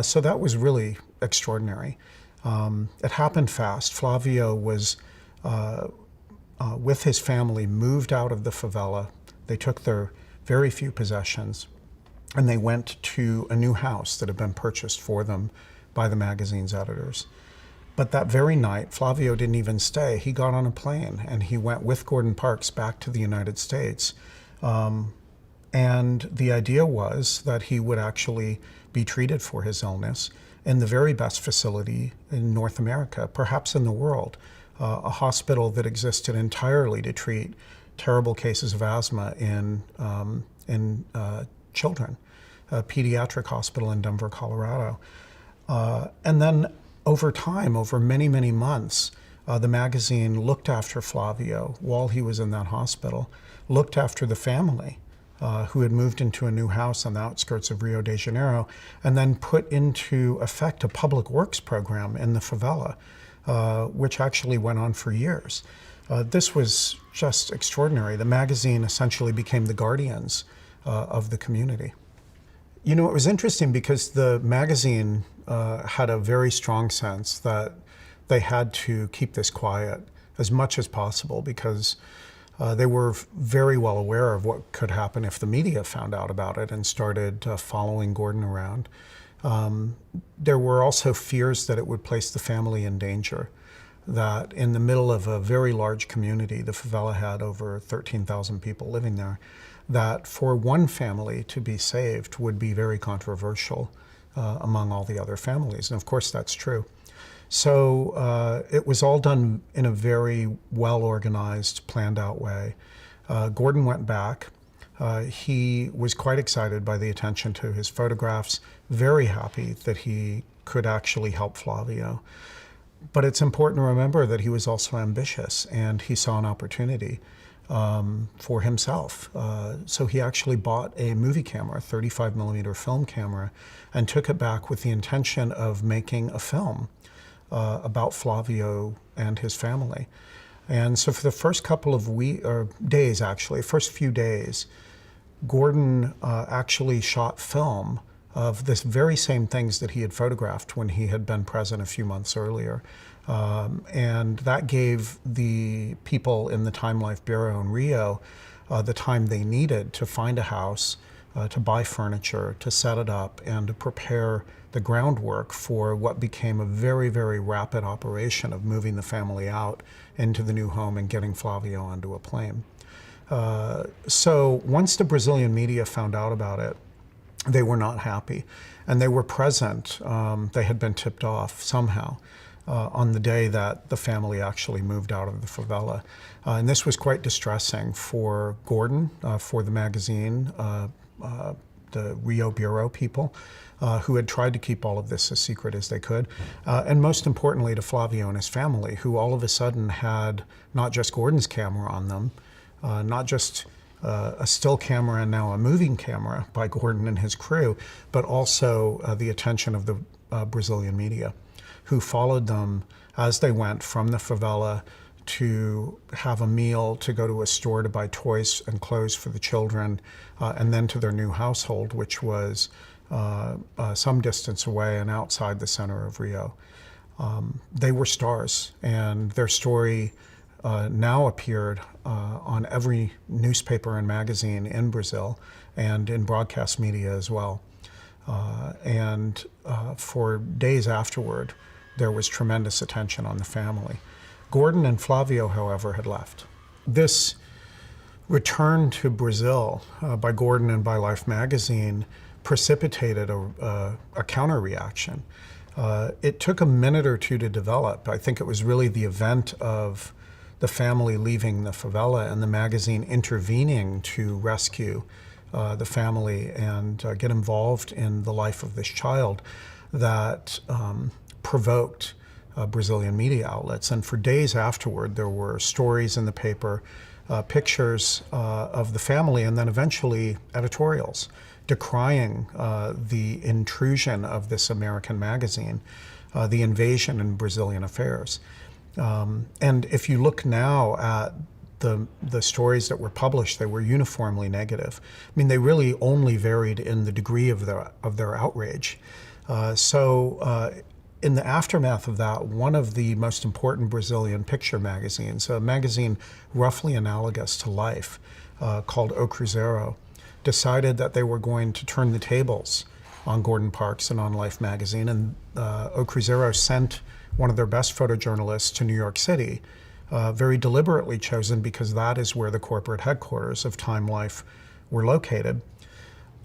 So that was really extraordinary. It happened fast. Flavio was with his family, moved out of the favela. They took their very few possessions, and they went to a new house that had been purchased for them by the magazine's editors. But that very night, Flavio didn't even stay. He got on a plane and he went with Gordon Parks back to the United States. And the idea was that he would actually be treated for his illness in the very best facility in North America, perhaps in the world, a hospital that existed entirely to treat terrible cases of asthma in children, a pediatric hospital in Denver, Colorado. And then over time, over many, many months, the magazine looked after Flavio while he was in that hospital, looked after the family who had moved into a new house on the outskirts of Rio de Janeiro, and then put into effect a public works program in the favela, which actually went on for years. This was just extraordinary. The magazine essentially became the guardians of the community. You know, it was interesting because the magazine had a very strong sense that they had to keep this quiet as much as possible because they were very well aware of what could happen if the media found out about it and started following Gordon around. There were also fears that it would place the family in danger, that in the middle of a very large community, the favela had over 13,000 people living there, that for one family to be saved would be very controversial among all the other families. And of course, that's true. So it was all done in a very well-organized, planned-out way. Gordon went back. He was quite excited by the attention to his photographs, very happy that he could actually help Flavio. But it's important to remember that he was also ambitious, and he saw an opportunity for himself. So he actually bought a movie camera, a 35 millimeter film camera, and took it back with the intention of making a film about Flavio and his family. And so for the first couple of days, actually, first few days, Gordon actually shot film of this very same things that he had photographed when he had been present a few months earlier. And that gave the people in the Time Life Bureau in Rio the time they needed to find a house, to buy furniture, to set it up, and to prepare the groundwork for what became a very, very rapid operation of moving the family out into the new home and getting Flavio onto a plane. So once the Brazilian media found out about it, they were not happy, and they were present. They had been tipped off somehow on the day that the family actually moved out of the favela. And this was quite distressing for Gordon, for the magazine, the Rio Bureau people, who had tried to keep all of this as secret as they could, and most importantly to Flavio and his family, who all of a sudden had not just Gordon's camera on them, not just a still camera and now a moving camera by Gordon and his crew, but also the attention of the Brazilian media, who followed them as they went from the favela to have a meal, to go to a store to buy toys and clothes for the children, and then to their new household, which was some distance away and outside the center of Rio. They were stars, and their story now appeared on every newspaper and magazine in Brazil and in broadcast media as well. And for days afterward, there was tremendous attention on the family. Gordon and Flavio, however, had left. This return to Brazil by Gordon and by Life magazine precipitated a counter-reaction. It took a minute or two to develop. I think it was really the event of the family leaving the favela and the magazine intervening to rescue the family and get involved in the life of this child that provoked Brazilian media outlets. And for days afterward, there were stories in the paper, pictures of the family, and then eventually editorials decrying the intrusion of this American magazine, the invasion in Brazilian affairs. And if you look now at the stories that were published, they were uniformly negative. I mean, they really only varied in the degree of their outrage. In the aftermath of that, one of the most important Brazilian picture magazines, a magazine roughly analogous to Life, called O Cruzeiro, decided that they were going to turn the tables on Gordon Parks and on Life magazine. And O Cruzeiro sent one of their best photojournalists to New York City, very deliberately chosen because that is where the corporate headquarters of Time Life were located.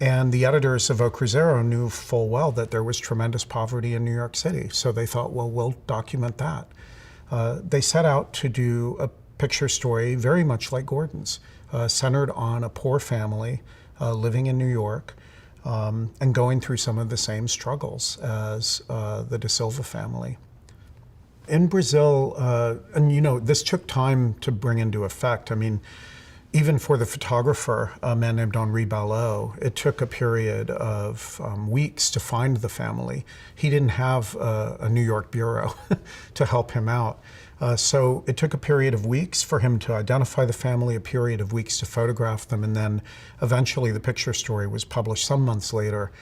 And the editors of O Cruzeiro knew full well that there was tremendous poverty in New York City. So they thought, well, we'll document that. They set out to do a picture story very much like Gordon's, centered on a poor family living in New York and going through some of the same struggles as the Da Silva family. In Brazil, and you know, this took time to bring into effect. I mean, even for the photographer, a man named Henri Ballot, it took a period of weeks to find the family. He didn't have a New York bureau to help him out. So it took a period of weeks for him to identify the family, a period of weeks to photograph them, and then eventually the picture story was published some months later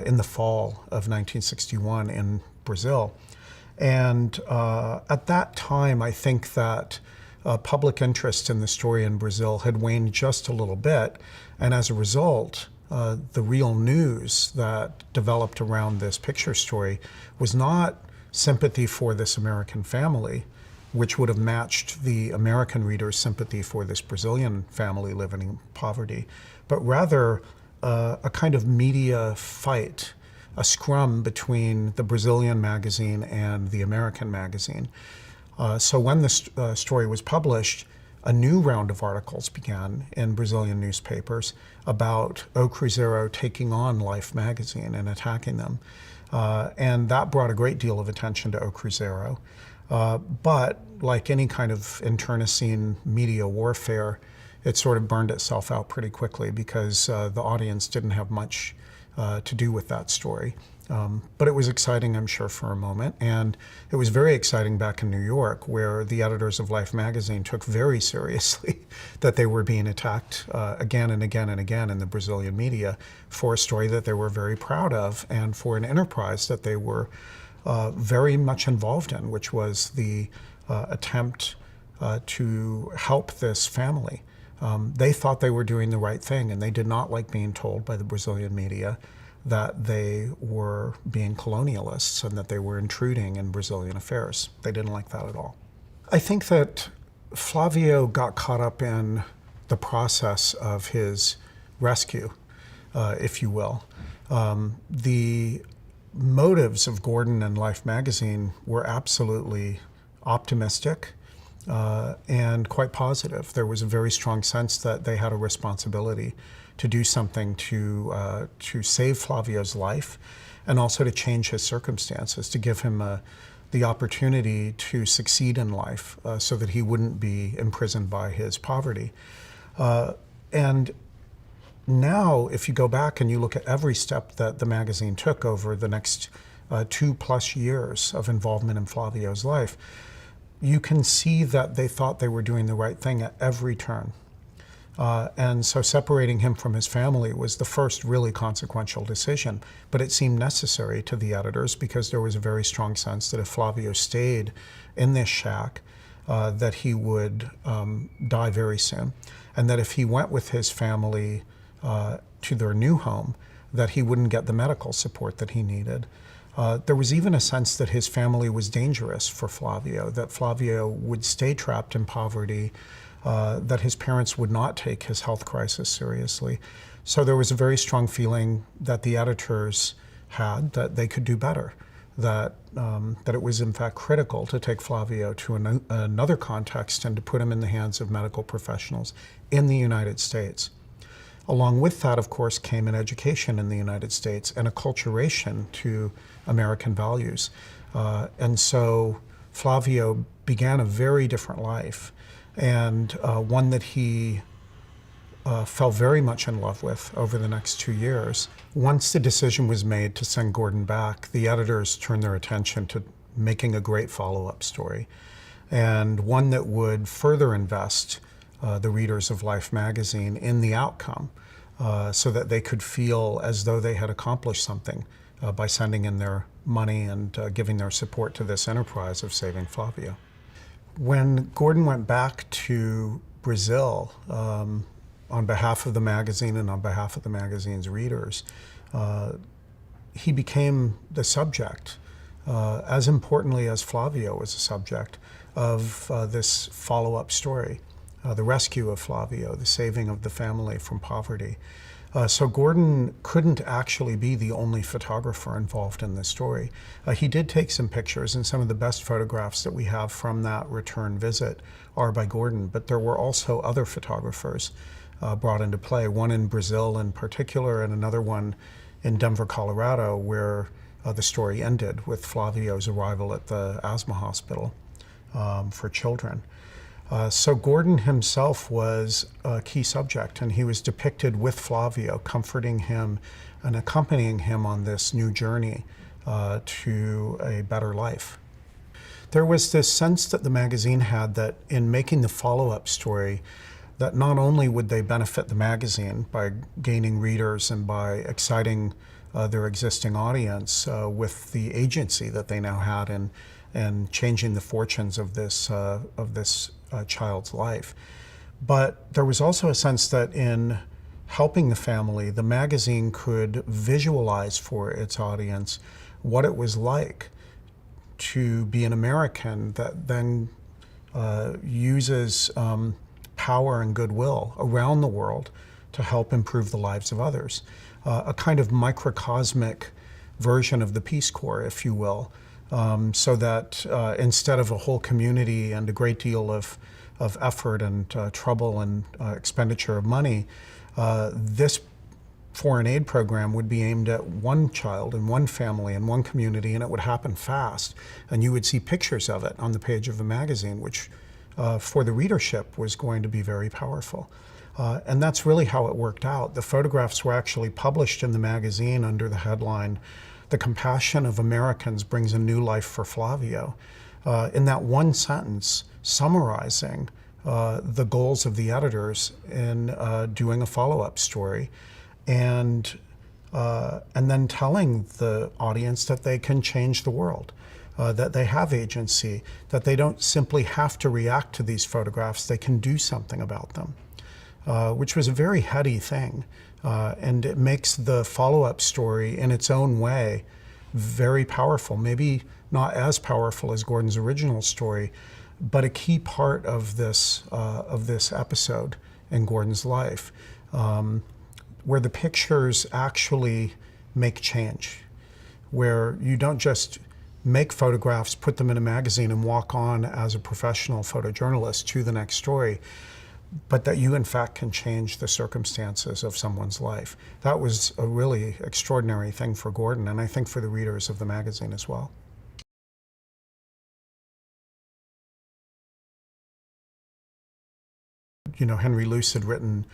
in the fall of 1961 in Brazil. And at that time, I think that public interest in the story in Brazil had waned just a little bit. And as a result, the real news that developed around this picture story was not sympathy for this American family, which would have matched the American reader's sympathy for this Brazilian family living in poverty, but rather a kind of media fight, a scrum between the Brazilian magazine and the American magazine. So when the story was published, a new round of articles began in Brazilian newspapers about O Cruzeiro taking on Life magazine and attacking them. And that brought a great deal of attention to O Cruzeiro. But like any kind of internecine media warfare, it sort of burned itself out pretty quickly because the audience didn't have much to do with that story. But it was exciting, I'm sure, for a moment. And it was very exciting back in New York, where the editors of Life magazine took very seriously that they were being attacked again and again and again in the Brazilian media for a story that they were very proud of and for an enterprise that they were very much involved in, which was the attempt to help this family. They thought they were doing the right thing, and they did not like being told by the Brazilian media that they were being colonialists and that they were intruding in Brazilian affairs. They didn't like that at all. I think that Flavio got caught up in the process of his rescue, if you will. The motives of Gordon and Life magazine were absolutely optimistic and quite positive. There was a very strong sense that they had a responsibility to do something to save Flavio's life and also to change his circumstances, to give him the opportunity to succeed in life so that he wouldn't be imprisoned by his poverty. And now, if you go back and you look at every step that the magazine took over the next 2+ years of involvement in Flavio's life, you can see that they thought they were doing the right thing at every turn. And so separating him from his family was the first really consequential decision, but it seemed necessary to the editors because there was a very strong sense that if Flavio stayed in this shack, that he would die very soon, and that if he went with his family to their new home, that he wouldn't get the medical support that he needed. There was even a sense that his family was dangerous for Flavio, that Flavio would stay trapped in poverty, that his parents would not take his health crisis seriously. So there was a very strong feeling that the editors had that they could do better, that it was in fact critical to take Flavio to another context and to put him in the hands of medical professionals in the United States. Along with that, of course, came an education in the United States and acculturation to American values. And so Flavio began a very different life, and one that he fell very much in love with over the next 2 years. Once the decision was made to send Gordon back, the editors turned their attention to making a great follow-up story, and one that would further invest the readers of Life magazine in the outcome, so that they could feel as though they had accomplished something by sending in their money and giving their support to this enterprise of saving Flavio. When Gordon went back to Brazil, on behalf of the magazine and on behalf of the magazine's readers, he became the subject, as importantly as Flavio was a subject, of this follow-up story, the rescue of Flavio, the saving of the family from poverty. So Gordon couldn't actually be the only photographer involved in this story. He did take some pictures, and some of the best photographs that we have from that return visit are by Gordon, but there were also other photographers brought into play, one in Brazil in particular, and another one in Denver, Colorado, where the story ended with Flavio's arrival at the asthma hospital for children. So Gordon himself was a key subject, and he was depicted with Flavio, comforting him and accompanying him on this new journey to a better life. There was this sense that the magazine had that in making the follow-up story, that not only would they benefit the magazine by gaining readers and by exciting their existing audience with the agency that they now had in changing the fortunes of this child's life, but there was also a sense that in helping the family, the magazine could visualize for its audience what it was like to be an American that then uses power and goodwill around the world to help improve the lives of others. A kind of microcosmic version of the Peace Corps, if you will, so that instead of a whole community and a great deal of effort and trouble and expenditure of money, this foreign aid program would be aimed at one child and one family and one community, and it would happen fast. And you would see pictures of it on the page of the magazine, which for the readership was going to be very powerful. And that's really how it worked out. The photographs were actually published in the magazine under the headline, "The Compassion of Americans Brings a New Life for Flavio," in that one sentence summarizing the goals of the editors in doing a follow-up story, and then telling the audience that they can change the world, that they have agency, that they don't simply have to react to these photographs, they can do something about them, which was a very heady thing. And it makes the follow-up story in its own way very powerful, maybe not as powerful as Gordon's original story, but a key part of this episode in Gordon's life, where the pictures actually make change, where you don't just make photographs, put them in a magazine, and walk on as a professional photojournalist to the next story, but that you in fact can change the circumstances of someone's life. That was a really extraordinary thing for Gordon, and I think for the readers of the magazine as well. You know, Henry Luce had written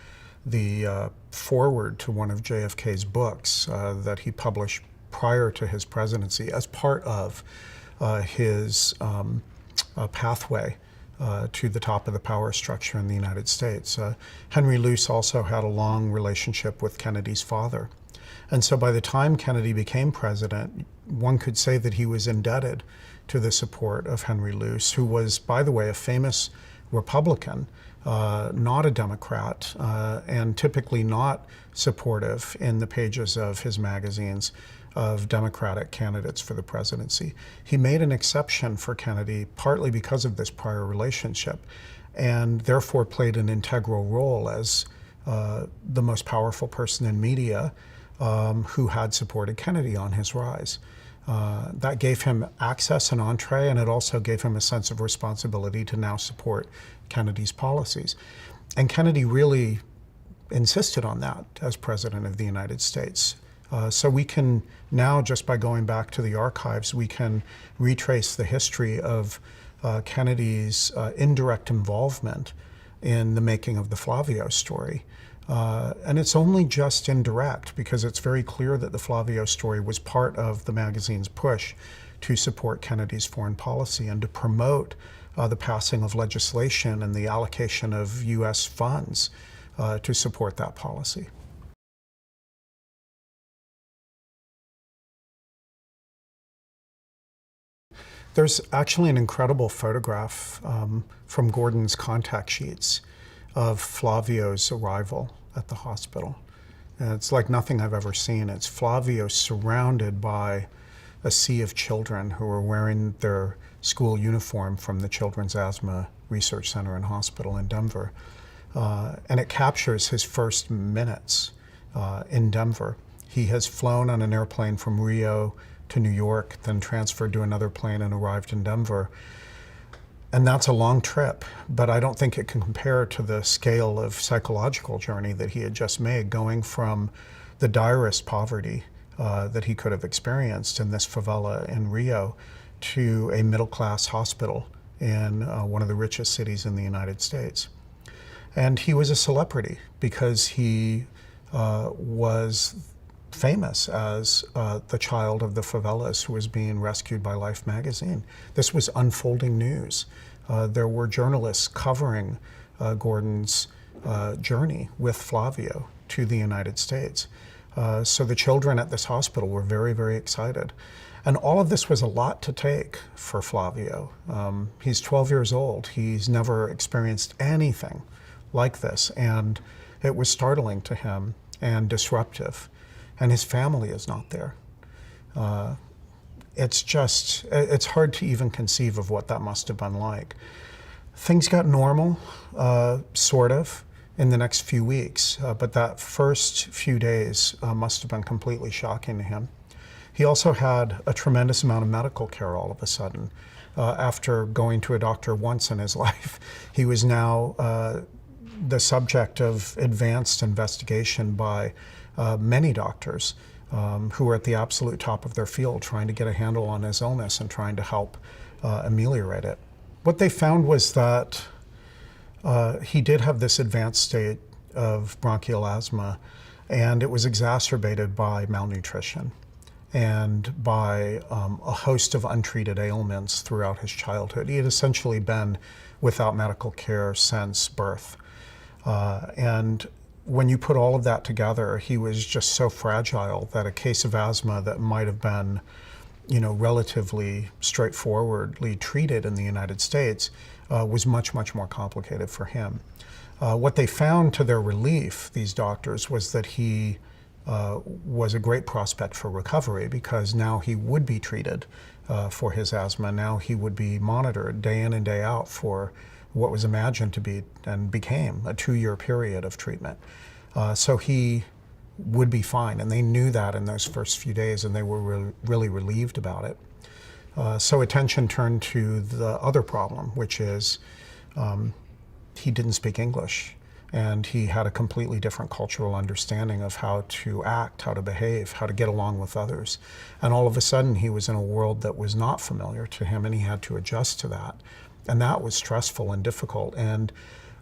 the foreword to one of JFK's books that he published prior to his presidency as part of his pathway to the top of the power structure in the United States. Henry Luce also had a long relationship with Kennedy's father. And so by the time Kennedy became president, one could say that he was indebted to the support of Henry Luce, who was, by the way, a famous Republican, not a Democrat, and typically not supportive in the pages of his magazines of Democratic candidates for the presidency. He made an exception for Kennedy partly because of this prior relationship, and therefore played an integral role as the most powerful person in media who had supported Kennedy on his rise. That gave him access and entree, and it also gave him a sense of responsibility to now support Kennedy's policies. And Kennedy really insisted on that as President of the United States. So we can now, just by going back to the archives, we can retrace the history of Kennedy's indirect involvement in the making of the Flavio story. And it's only just indirect, because it's very clear that the Flavio story was part of the magazine's push to support Kennedy's foreign policy and to promote the passing of legislation and the allocation of U.S. funds to support that policy. There's actually an incredible photograph from Gordon's contact sheets of Flavio's arrival at the hospital. And it's like nothing I've ever seen. It's Flavio surrounded by a sea of children who are wearing their school uniform from the Children's Asthma Research Center and Hospital in Denver. And it captures his first minutes in Denver. He has flown on an airplane from Rio to New York, then transferred to another plane and arrived in Denver. And that's a long trip, but I don't think it can compare to the scale of psychological journey that he had just made, going from the direst poverty that he could have experienced in this favela in Rio to a middle-class hospital in one of the richest cities in the United States. And he was a celebrity because he was famous as the child of the favelas who was being rescued by Life magazine. This was unfolding news. There were journalists covering Gordon's journey with Flavio to the United States. So the children at this hospital were very, very excited. And all of this was a lot to take for Flavio. He's 12 years old. He's never experienced anything like this. And it was startling to him and disruptive. And his family is not there. It's hard to even conceive of what that must have been like. Things got normal, sort of, in the next few weeks, but that first few days must have been completely shocking to him. He also had a tremendous amount of medical care all of a sudden. After going to a doctor once in his life, he was now the subject of advanced investigation by many doctors who were at the absolute top of their field trying to get a handle on his illness and trying to help ameliorate it. What they found was that he did have this advanced state of bronchial asthma, and it was exacerbated by malnutrition and by a host of untreated ailments throughout his childhood. He had essentially been without medical care since birth. And when you put all of that together, he was just so fragile that a case of asthma that might have been, relatively straightforwardly treated in the United States was much, much more complicated for him. What they found to their relief, these doctors, was that he was a great prospect for recovery, because now he would be treated for his asthma. Now he would be monitored day in and day out for what was imagined to be and became a 2-year period of treatment. So he would be fine, and they knew that in those first few days, and they were really relieved about it. So attention turned to the other problem, which is he didn't speak English, and he had a completely different cultural understanding of how to act, how to behave, how to get along with others. And all of a sudden, he was in a world that was not familiar to him, and he had to adjust to that. And that was stressful and difficult. And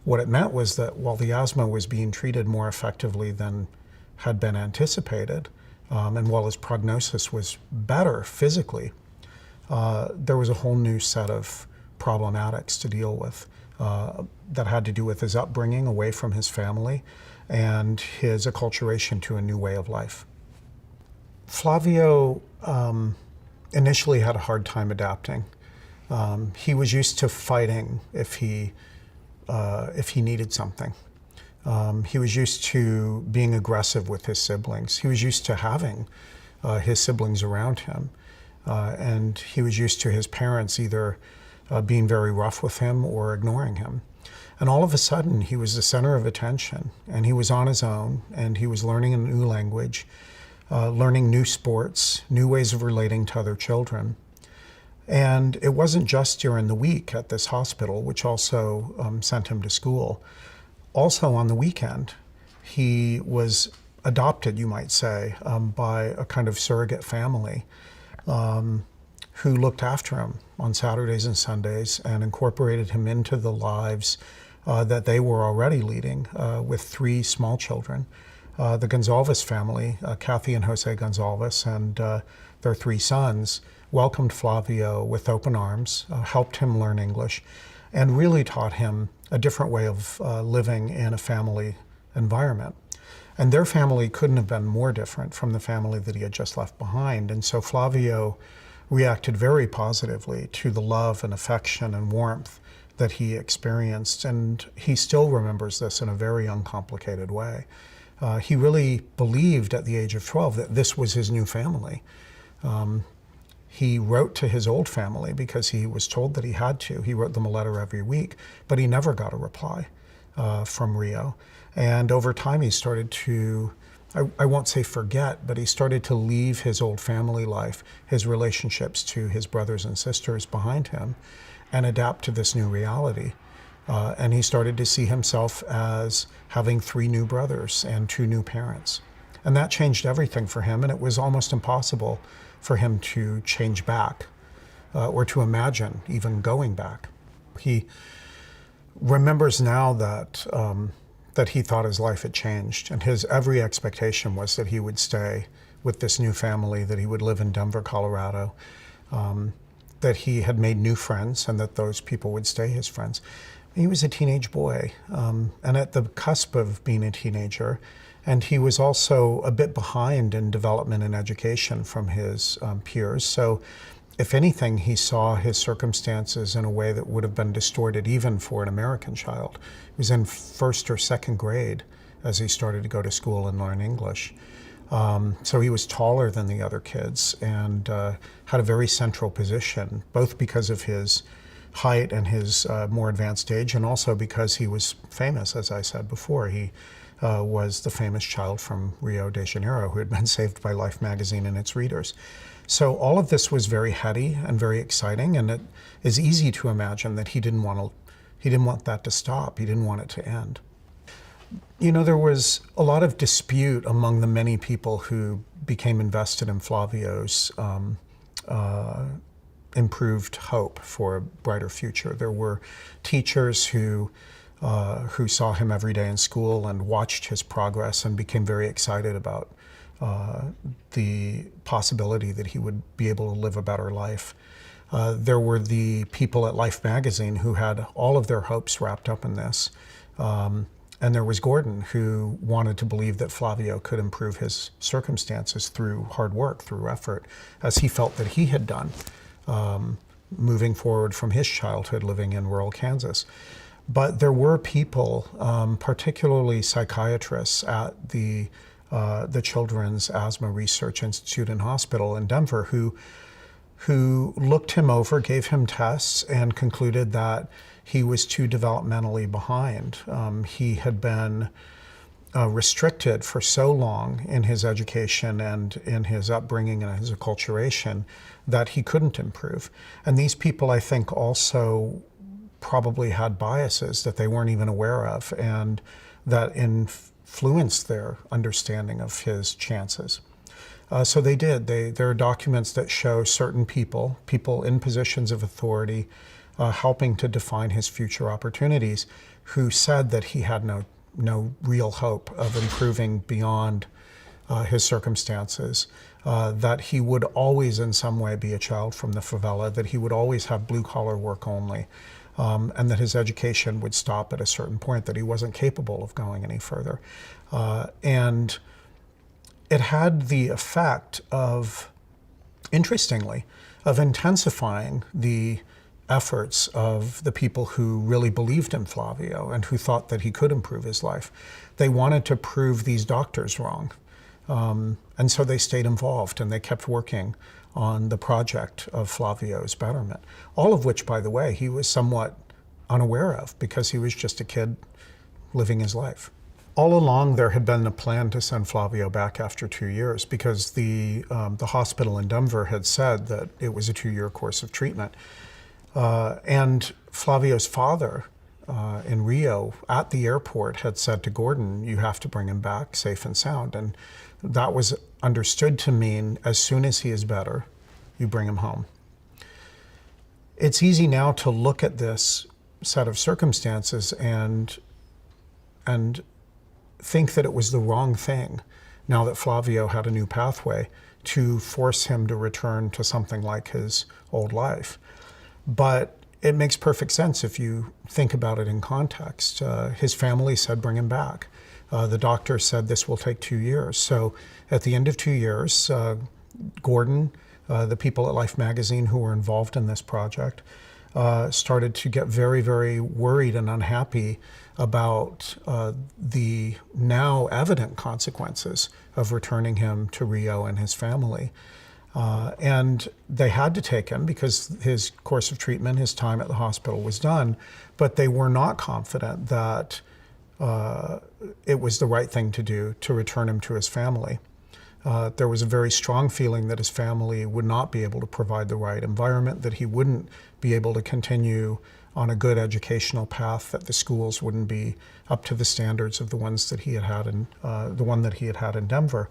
what it meant was that while the asthma was being treated more effectively than had been anticipated, and while his prognosis was better physically, there was a whole new set of problematics to deal with that had to do with his upbringing away from his family and his acculturation to a new way of life. Flavio initially had a hard time adapting. He was used to fighting if he needed something. He was used to being aggressive with his siblings. He was used to having his siblings around him. And he was used to his parents either being very rough with him or ignoring him. And all of a sudden, he was the center of attention, and he was on his own, and he was learning a new language, learning new sports, new ways of relating to other children. And it wasn't just during the week at this hospital, which also sent him to school. Also on the weekend, he was adopted, you might say, by a kind of surrogate family who looked after him on Saturdays and Sundays and incorporated him into the lives that they were already leading with 3 small children. The Gonzalez family, Kathy and Jose Gonzalez, and their 3 sons, welcomed Flavio with open arms, helped him learn English, and really taught him a different way of living in a family environment. And their family couldn't have been more different from the family that he had just left behind. And so Flavio reacted very positively to the love and affection and warmth that he experienced. And he still remembers this in a very uncomplicated way. He really believed at the age of 12 that this was his new family. He wrote to his old family because he was told that he had to. He wrote them a letter every week, but he never got a reply from Rio. And over time he started to, I won't say forget, but he started to leave his old family life, his relationships to his brothers and sisters behind him, and adapt to this new reality. And he started to see himself as having 3 new brothers and 2 new parents. And that changed everything for him, and it was almost impossible for him to change back or to imagine even going back. He remembers now that that he thought his life had changed, and his every expectation was that he would stay with this new family, that he would live in Denver, Colorado, that he had made new friends and that those people would stay his friends. He was a teenage boy and at the cusp of being a teenager, and he was also a bit behind in development and education from his peers. So if anything, he saw his circumstances in a way that would have been distorted even for an American child. He was in 1st or 2nd grade as he started to go to school and learn English. So he was taller than the other kids and had a very central position, both because of his height and his more advanced age, and also because he was famous, as I said before. He was the famous child from Rio de Janeiro who had been saved by Life magazine and its readers. So all of this was very heady and very exciting, and it is easy to imagine that he didn't want that to stop. He didn't want it to end. You know, there was a lot of dispute among the many people who became invested in Flavio's improved hope for a brighter future. There were teachers who saw him every day in school and watched his progress and became very excited about the possibility that he would be able to live a better life. There were the people at Life magazine who had all of their hopes wrapped up in this. And there was Gordon, who wanted to believe that Flavio could improve his circumstances through hard work, through effort, as he felt that he had done, moving forward from his childhood living in rural Kansas. But there were people, particularly psychiatrists at the Children's Asthma Research Institute and Hospital in Denver, who looked him over, gave him tests, and concluded that he was too developmentally behind. He had been restricted for so long in his education and in his upbringing and his acculturation that he couldn't improve. And these people, I think, also probably had biases that they weren't even aware of and that influenced their understanding of his chances. So they did. There are documents that show certain people in positions of authority, helping to define his future opportunities, who said that he had no real hope of improving beyond his circumstances, that he would always in some way be a child from the favela, that he would always have blue-collar work only, and that his education would stop at a certain point, that he wasn't capable of going any further. And it had the effect of, interestingly, of intensifying the efforts of the people who really believed in Flavio and who thought that he could improve his life. They wanted to prove these doctors wrong. And so they stayed involved and they kept working on the project of Flavio's betterment. All of which, by the way, he was somewhat unaware of because he was just a kid living his life. All along, there had been a plan to send Flavio back after 2 years because the hospital in Denver had said that it was a 2-year course of treatment. And Flavio's father in Rio at the airport had said to Gordon, you have to bring him back safe and sound. And that was understood to mean as soon as he is better, you bring him home. It's easy now to look at this set of circumstances and think that it was the wrong thing, now that Flavio had a new pathway, to force him to return to something like his old life. But it makes perfect sense if you think about it in context. His family said bring him back. The doctor said this will take 2 years. So at the end of 2 years, Gordon, the people at Life magazine who were involved in this project, started to get very, very worried and unhappy about the now evident consequences of returning him to Rio and his family. And they had to take him because his course of treatment, his time at the hospital was done, but they were not confident that it was the right thing to do to return him to his family. There was a very strong feeling that his family would not be able to provide the right environment, that he wouldn't be able to continue on a good educational path, that the schools wouldn't be up to the standards of the ones that he had had in the one that he had had in Denver.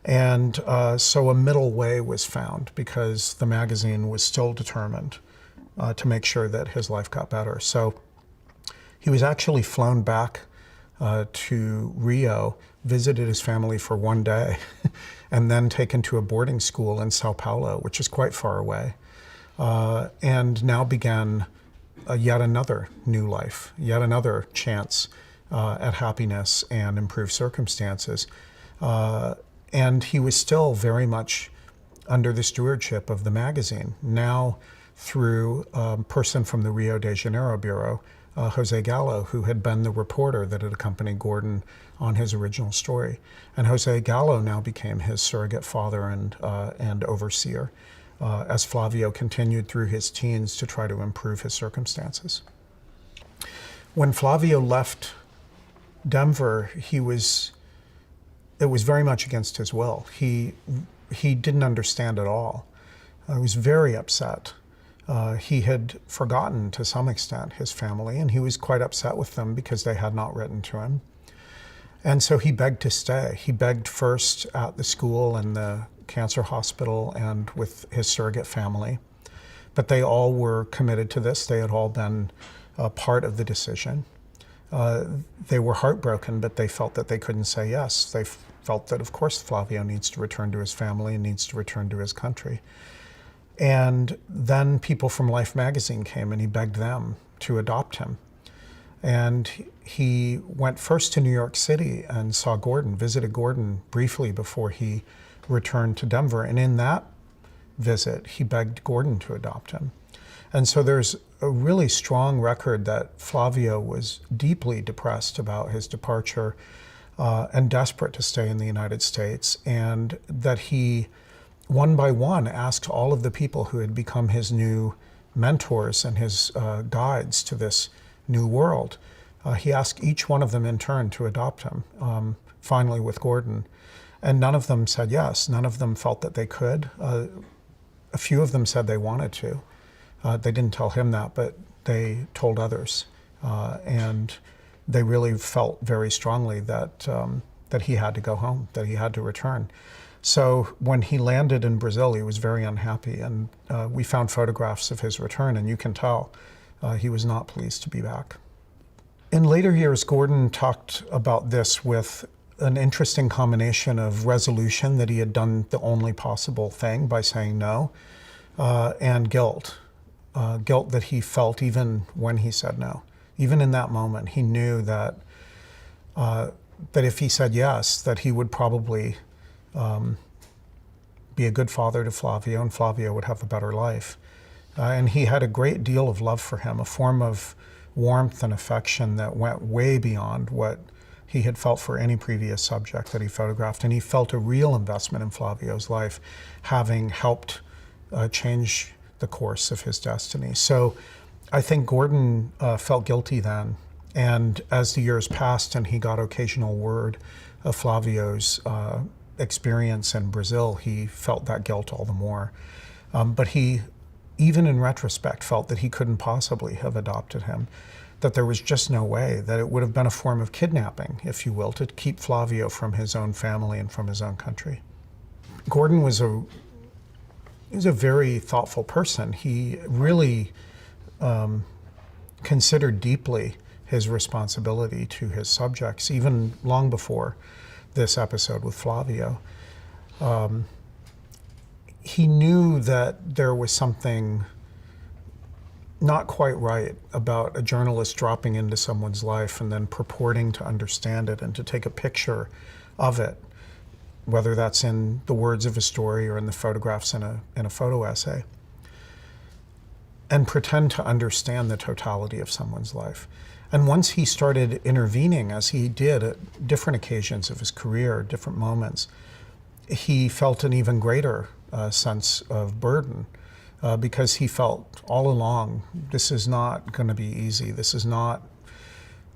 And so a middle way was found because the magazine was still determined to make sure that his life got better. So he was actually flown back to Rio, visited his family for 1 day, and then taken to a boarding school in Sao Paulo, which is quite far away, and now began yet another new life, yet another chance at happiness and improved circumstances. And he was still very much under the stewardship of the magazine, now through a person from the Rio de Janeiro bureau, Jose Gallo, who had been the reporter that had accompanied Gordon on his original story. And Jose Gallo now became his surrogate father and overseer as Flavio continued through his teens to try to improve his circumstances. When Flavio left Denver, it was very much against his will. He didn't understand at all. He was very upset. He had forgotten to some extent his family, and he was quite upset with them because they had not written to him. And so he begged to stay. He begged first at the school and the cancer hospital and with his surrogate family. But they all were committed to this. They had all been part of the decision. They were heartbroken, but they felt that they couldn't say yes. They felt that, of course, Flavio needs to return to his family and needs to return to his country. And then people from Life magazine came and he begged them to adopt him. And he went first to New York City and saw Gordon, visited Gordon briefly before he returned to Denver. And in that visit, he begged Gordon to adopt him. And so there's a really strong record that Flavio was deeply depressed about his departure and desperate to stay in the United States, and that he, one by one, asked all of the people who had become his new mentors and his guides to this new world. He asked each one of them in turn to adopt him, finally with Gordon. And none of them said yes. None of them felt that they could. A few of them said they wanted to. They didn't tell him that, but they told others. And they really felt very strongly that, that he had to go home, that he had to return. So when he landed in Brazil, he was very unhappy. And we found photographs of his return, and you can tell he was not pleased to be back. In later years, Gordon talked about this with an interesting combination of resolution that he had done the only possible thing by saying no, and guilt. Guilt that he felt even when he said no. Even in that moment, he knew that that if he said yes, that he would probably be a good father to Flavio, and Flavio would have a better life. And he had a great deal of love for him, a form of warmth and affection that went way beyond what he had felt for any previous subject that he photographed. And he felt a real investment in Flavio's life, having helped change the course of his destiny. So I think Gordon felt guilty then. And as the years passed and he got occasional word of Flavio's experience in Brazil, he felt that guilt all the more. But he, even in retrospect, felt that he couldn't possibly have adopted him. that there was just no way, that it would have been a form of kidnapping, if you will, to keep Flavio from his own family and from his own country. Gordon was a very thoughtful person. He really considered deeply his responsibility to his subjects, even long before this episode with Flavio. He knew that there was something not quite right about a journalist dropping into someone's life and then purporting to understand it and to take a picture of it, whether that's in the words of a story or in the photographs in a photo essay, and pretend to understand the totality of someone's life. And once he started intervening, as he did at different occasions of his career, different moments, he felt an even greater sense of burden, because he felt all along, this is not going to be easy. This is not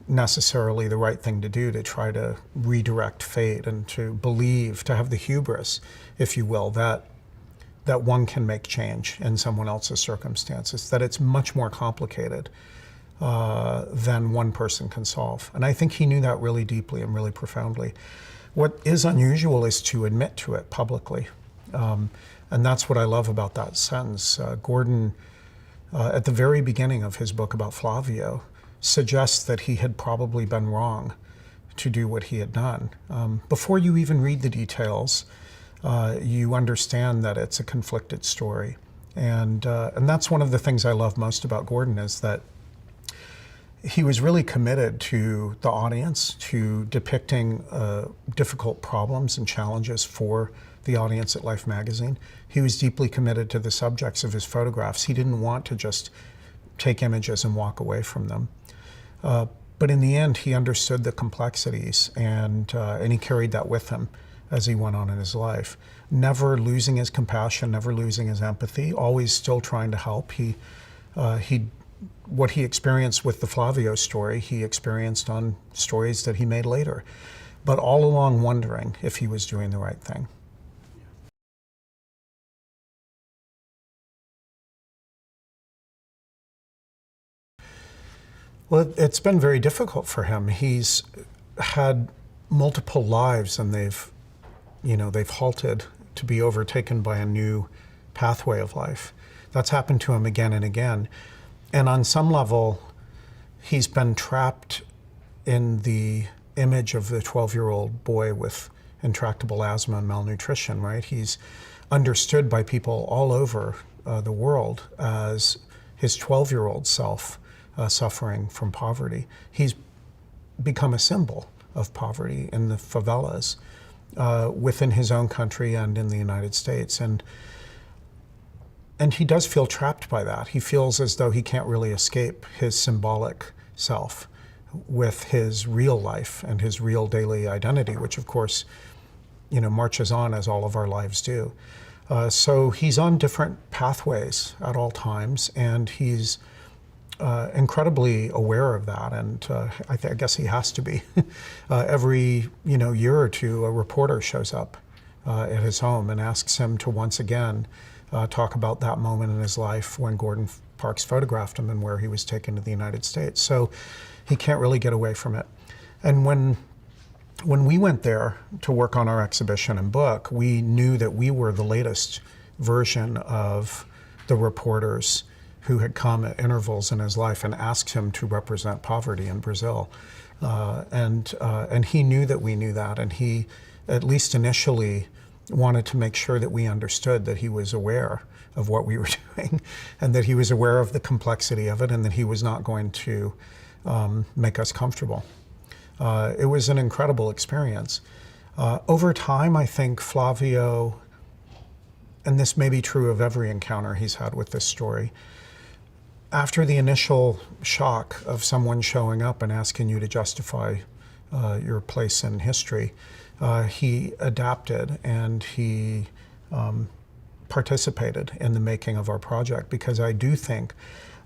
necessarily the right thing to do, to try to redirect fate and to believe, to have the hubris, if you will, that one can make change in someone else's circumstances, that it's much more complicated than one person can solve. And I think he knew that really deeply and really profoundly. What is unusual is to admit to it publicly. And that's what I love about that sentence. Gordon, at the very beginning of his book about Flavio, suggests that he had probably been wrong to do what he had done. Before you even read the details, you understand that it's a conflicted story. And that's one of the things I love most about Gordon, is that he was really committed to the audience, to depicting difficult problems and challenges for the audience at Life magazine. He was deeply committed to the subjects of his photographs. He didn't want to just take images and walk away from them. But in the end, he understood the complexities, and he carried that with him as he went on in his life. Never losing his compassion, never losing his empathy, always still trying to help. What he experienced with the Flavio story, he experienced on stories that he made later, but all along wondering if he was doing the right thing. Well, it's been very difficult for him. He's had multiple lives, and they've halted to be overtaken by a new pathway of life. That's happened to him again and again. And on some level, he's been trapped in the image of the 12-year-old boy with intractable asthma and malnutrition, right? He's understood by people all over the world as his 12-year-old self suffering from poverty. He's become a symbol of poverty in the favelas within his own country and in the United States. And he does feel trapped by that. He feels as though he can't really escape his symbolic self with his real life and his real daily identity, which of course, marches on as all of our lives do. So he's on different pathways at all times, and he's incredibly aware of that, and I guess he has to be. Every year or two, a reporter shows up at his home and asks him to once again talk about that moment in his life when Gordon Parks photographed him and where he was taken to the United States. So he can't really get away from it. And when we went there to work on our exhibition and book, we knew that we were the latest version of the reporters who had come at intervals in his life and asked him to represent poverty in Brazil. And he knew that we knew that, and he, at least initially, wanted to make sure that we understood that he was aware of what we were doing, and that he was aware of the complexity of it, and that he was not going to make us comfortable. It was an incredible experience. Over time, I think Flavio, and this may be true of every encounter he's had with this story, after the initial shock of someone showing up and asking you to justify your place in history, he adapted, and he participated in the making of our project, because I do think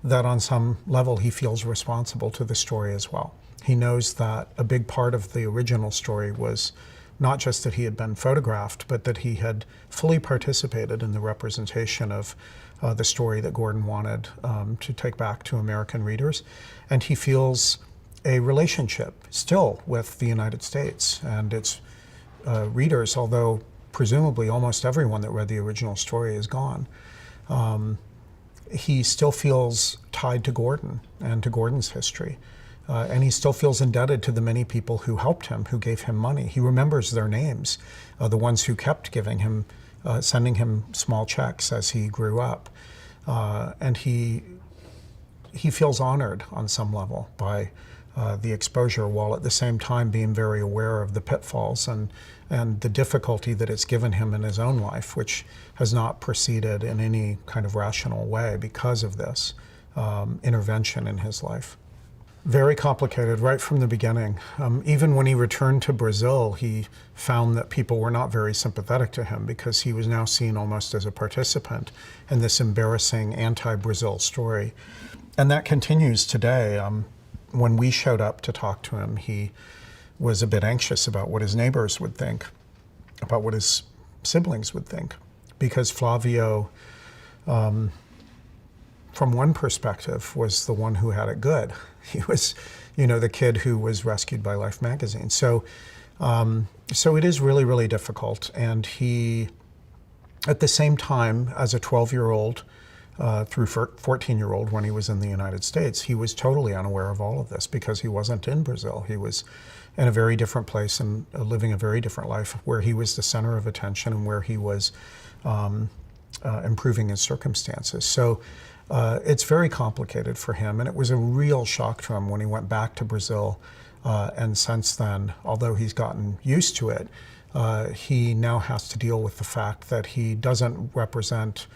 that on some level he feels responsible to the story as well. He knows that a big part of the original story was not just that he had been photographed, but that he had fully participated in the representation of the story that Gordon wanted to take back to American readers. And he feels a relationship still with the United States and its readers, although presumably almost everyone that read the original story is gone. He still feels tied to Gordon and to Gordon's history. And he still feels indebted to the many people who helped him, who gave him money. He remembers their names, the ones who kept giving him, sending him small checks as he grew up. And he feels honored on some level by the exposure, while at the same time being very aware of the pitfalls and the difficulty that it's given him in his own life, which has not proceeded in any kind of rational way because of this intervention in his life. Very complicated right from the beginning. Even when he returned to Brazil, he found that people were not very sympathetic to him because he was now seen almost as a participant in this embarrassing anti-Brazil story. And that continues today. When we showed up to talk to him, he was a bit anxious about what his neighbors would think, about what his siblings would think, because Flavio, from one perspective, was the one who had it good. He was, the kid who was rescued by Life magazine. So it is really, really difficult. And he, at the same time, as a 12-year-old through 14-year-old when he was in the United States, he was totally unaware of all of this because he wasn't in Brazil. He was in a very different place and living a very different life where he was the center of attention and where he was improving his circumstances. So it's very complicated for him, and it was a real shock to him when he went back to Brazil. And since then, although he's gotten used to it, he now has to deal with the fact that he doesn't represent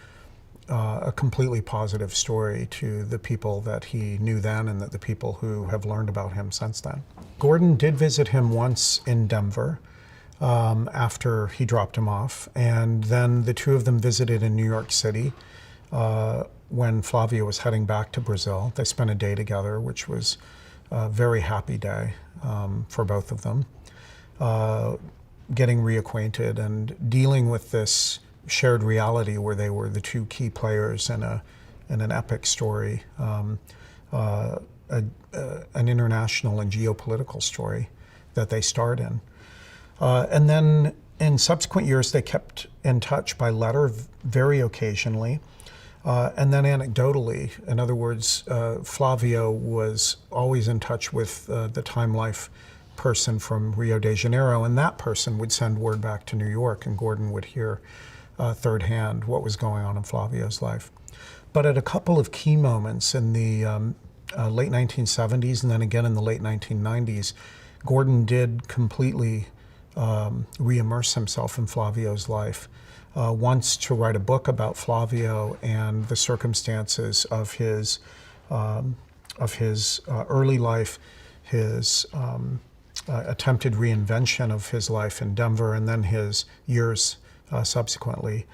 a completely positive story to the people that he knew then and that the people who have learned about him since then. Gordon did visit him once in Denver after he dropped him off, and then the two of them visited in New York City when Flavio was heading back to Brazil. They spent a day together, which was a very happy day for both of them, getting reacquainted and dealing with this shared reality where they were the two key players in an epic story, an international and geopolitical story that they starred in. And then in subsequent years, they kept in touch by letter very occasionally. And then anecdotally, in other words, Flavio was always in touch with the Time Life person from Rio de Janeiro, and that person would send word back to New York, and Gordon would hear third hand what was going on in Flavio's life. But at a couple of key moments in the late 1970s and then again in the late 1990s, Gordon did completely re-immerse himself in Flavio's life. Once to write a book about Flavio and the circumstances of his early life, his attempted reinvention of his life in Denver, and then his years subsequently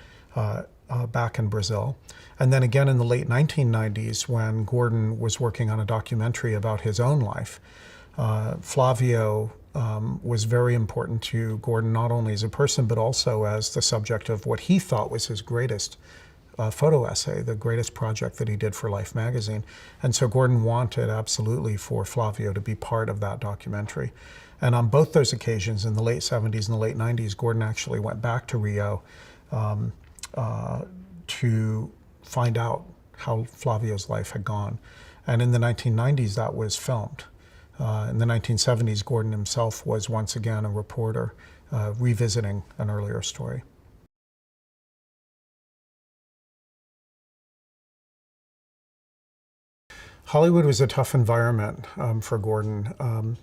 back in Brazil. And then again in the late 1990s when Gordon was working on a documentary about his own life. Flavio was very important to Gordon, not only as a person, but also as the subject of what he thought was his greatest photo essay, the greatest project that he did for Life magazine. And so Gordon wanted absolutely for Flavio to be part of that documentary. And on both those occasions, in the late 70s and the late 90s, Gordon actually went back to Rio to find out how Flavio's life had gone. And in the 1990s, that was filmed. In the 1970s, Gordon himself was once again a reporter revisiting an earlier story. Hollywood was a tough environment for Gordon.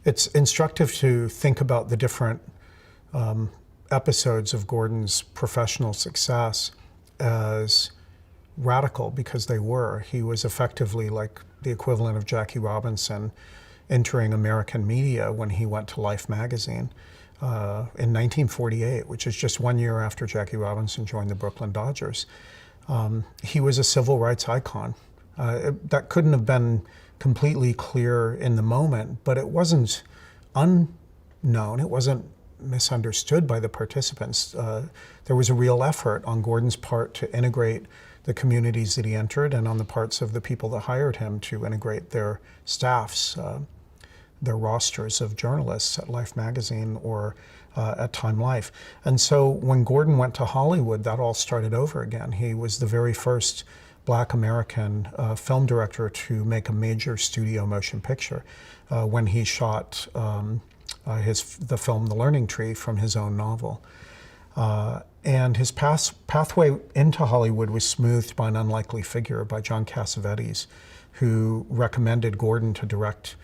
It's instructive to think about the different episodes of Gordon's professional success as radical, because they were. He was effectively like the equivalent of Jackie Robinson entering American media when he went to Life magazine in 1948, which is just 1 year after Jackie Robinson joined the Brooklyn Dodgers. He was a civil rights icon. That couldn't have been completely clear in the moment, but it wasn't unknown. It wasn't misunderstood by the participants. There was a real effort on Gordon's part to integrate the communities that he entered, and on the parts of the people that hired him to integrate their staffs, their rosters of journalists at Life magazine or at Time Life. And so when Gordon went to Hollywood, that all started over again. He was the very first Black American film director to make a major studio motion picture when he shot the film The Learning Tree from his own novel. And his pathway into Hollywood was smoothed by an unlikely figure, by John Cassavetes, who recommended Gordon to direct,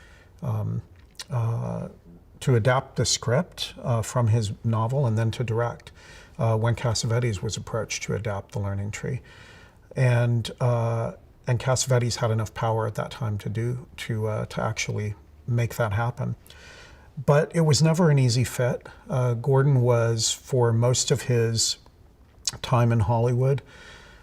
to adapt the script from his novel and then to direct when Cassavetes was approached to adapt The Learning Tree. And Cassavetes had enough power at that time to actually make that happen. But it was never an easy fit. Gordon was, for most of his time in Hollywood,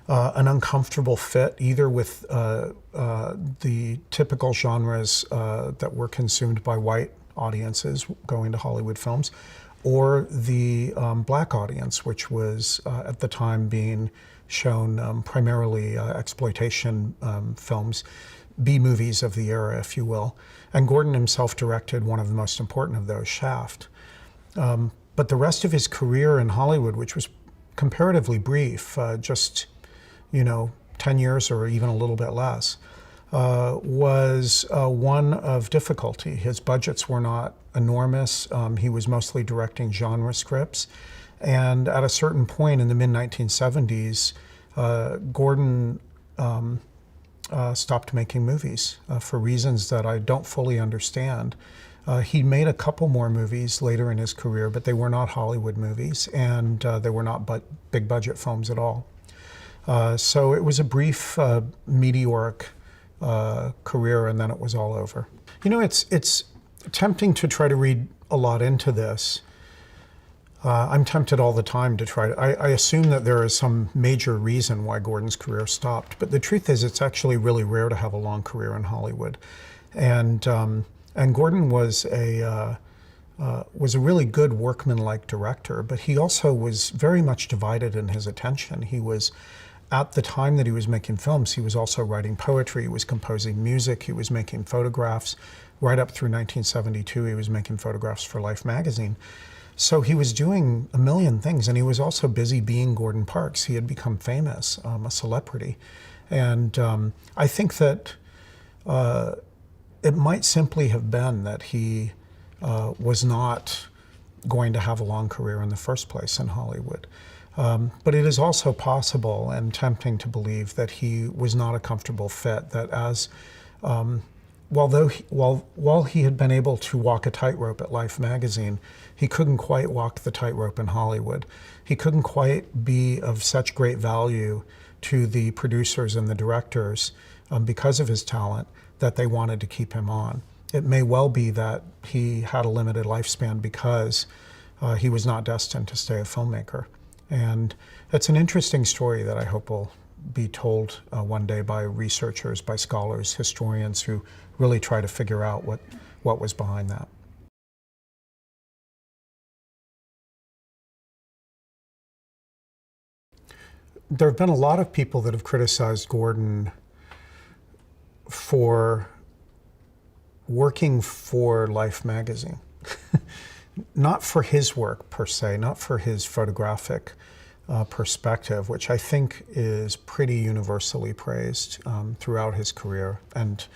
an uncomfortable fit, either with the typical genres that were consumed by white audiences going to Hollywood films, or the Black audience, which was at the time being shown primarily exploitation films, B-movies of the era, if you will. And Gordon himself directed one of the most important of those, Shaft. But the rest of his career in Hollywood, which was comparatively brief, just 10 years or even a little bit less, was one of difficulty. His budgets were not enormous. He was mostly directing genre scripts. And at a certain point in the mid-1970s, Gordon stopped making movies for reasons that I don't fully understand. He made a couple more movies later in his career, but they were not Hollywood movies, and they were not big budget films at all. So it was a brief, meteoric career, and then it was all over. It's tempting to try to read a lot into this. I'm tempted all the time to try to, I assume that there is some major reason why Gordon's career stopped, but the truth is it's actually really rare to have a long career in Hollywood. And Gordon was a really good workman-like director, but he also was very much divided in his attention. He was, at the time that he was making films, he was also writing poetry, he was composing music, he was making photographs. Right up through 1972, he was making photographs for Life magazine. So he was doing a million things, and he was also busy being Gordon Parks. He had become famous, a celebrity. And I think that it might simply have been that he was not going to have a long career in the first place in Hollywood. But it is also possible and tempting to believe that he was not a comfortable fit, that as while he had been able to walk a tightrope at Life magazine, he couldn't quite walk the tightrope in Hollywood. He couldn't quite be of such great value to the producers and the directors because of his talent that they wanted to keep him on. It may well be that he had a limited lifespan because he was not destined to stay a filmmaker. And it's an interesting story that I hope will be told one day by researchers, by scholars, historians who really try to figure out what was behind that. There have been a lot of people that have criticized Gordon for working for Life magazine. Not for his work per se, not for his photographic perspective, which I think is pretty universally praised throughout his career and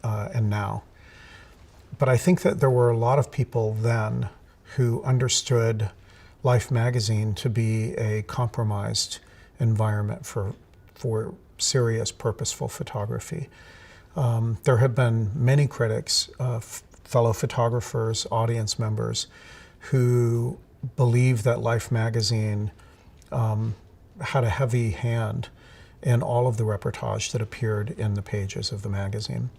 now. But I think that there were a lot of people then who understood Life magazine to be a compromised environment for serious, purposeful photography. There have been many critics, fellow photographers, audience members, who believe that Life magazine had a heavy hand in all of the reportage that appeared in the pages of the magazine.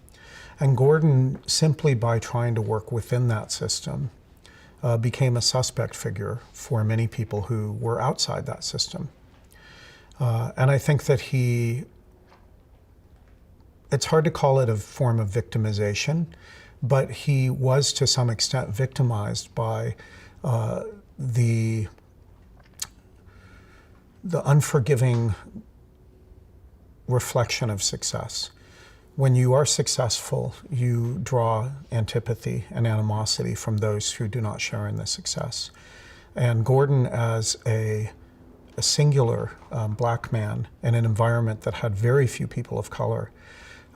And Gordon, simply by trying to work within that system, became a suspect figure for many people who were outside that system. And I think that it's hard to call it a form of victimization, but he was to some extent victimized by the unforgiving reflection of success. When you are successful, you draw antipathy and animosity from those who do not share in the success. And Gordon, as a singular black man in an environment that had very few people of color,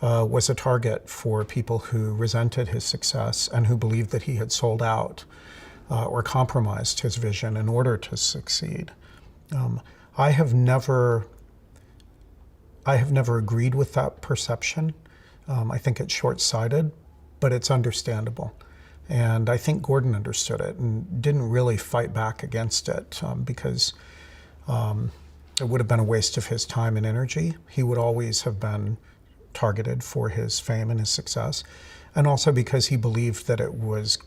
was a target for people who resented his success and who believed that he had sold out or compromised his vision in order to succeed. I have never agreed with that perception. I think it's short-sighted, but it's understandable. And I think Gordon understood it and didn't really fight back against it because it would have been a waste of his time and energy. He would always have been targeted for his fame and his success, and also because he believed that it was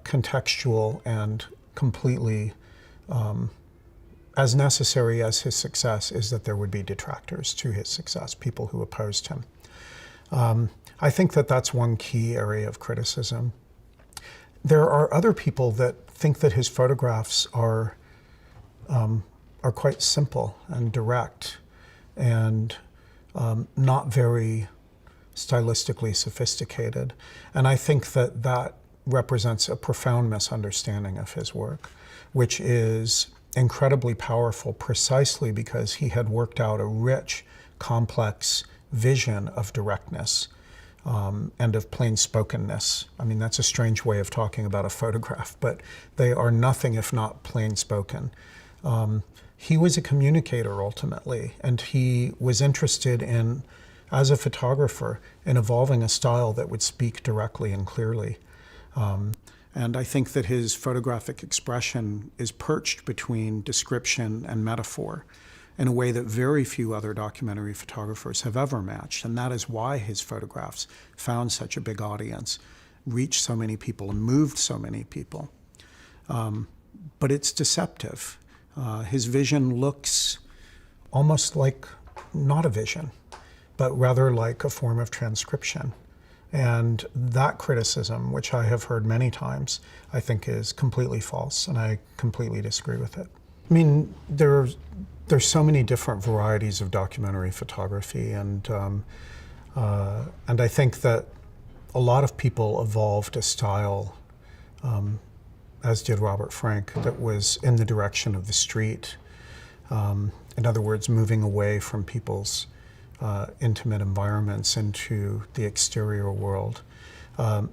contextual and completely as necessary as his success is that there would be detractors to his success, people who opposed him. I think that that's one key area of criticism. There are other people that think that his photographs are quite simple and direct and not very stylistically sophisticated. And I think that that represents a profound misunderstanding of his work, which is incredibly powerful precisely because he had worked out a rich, complex vision of directness and of plain-spokenness. I mean, that's a strange way of talking about a photograph, but they are nothing if not plain-spoken. He was a communicator ultimately, and he was interested in, as a photographer, in evolving a style that would speak directly and clearly. And I think that his photographic expression is perched between description and metaphor in a way that very few other documentary photographers have ever matched. And that is why his photographs found such a big audience, reached so many people, and moved so many people. But it's deceptive. His vision looks almost like not a vision, but rather like a form of transcription. And that criticism, which I have heard many times, I think is completely false, and I completely disagree with it. I mean, there's so many different varieties of documentary photography, and I think that a lot of people evolved a style, as did Robert Frank, that was in the direction of the street. In other words, moving away from people's intimate environments into the exterior world,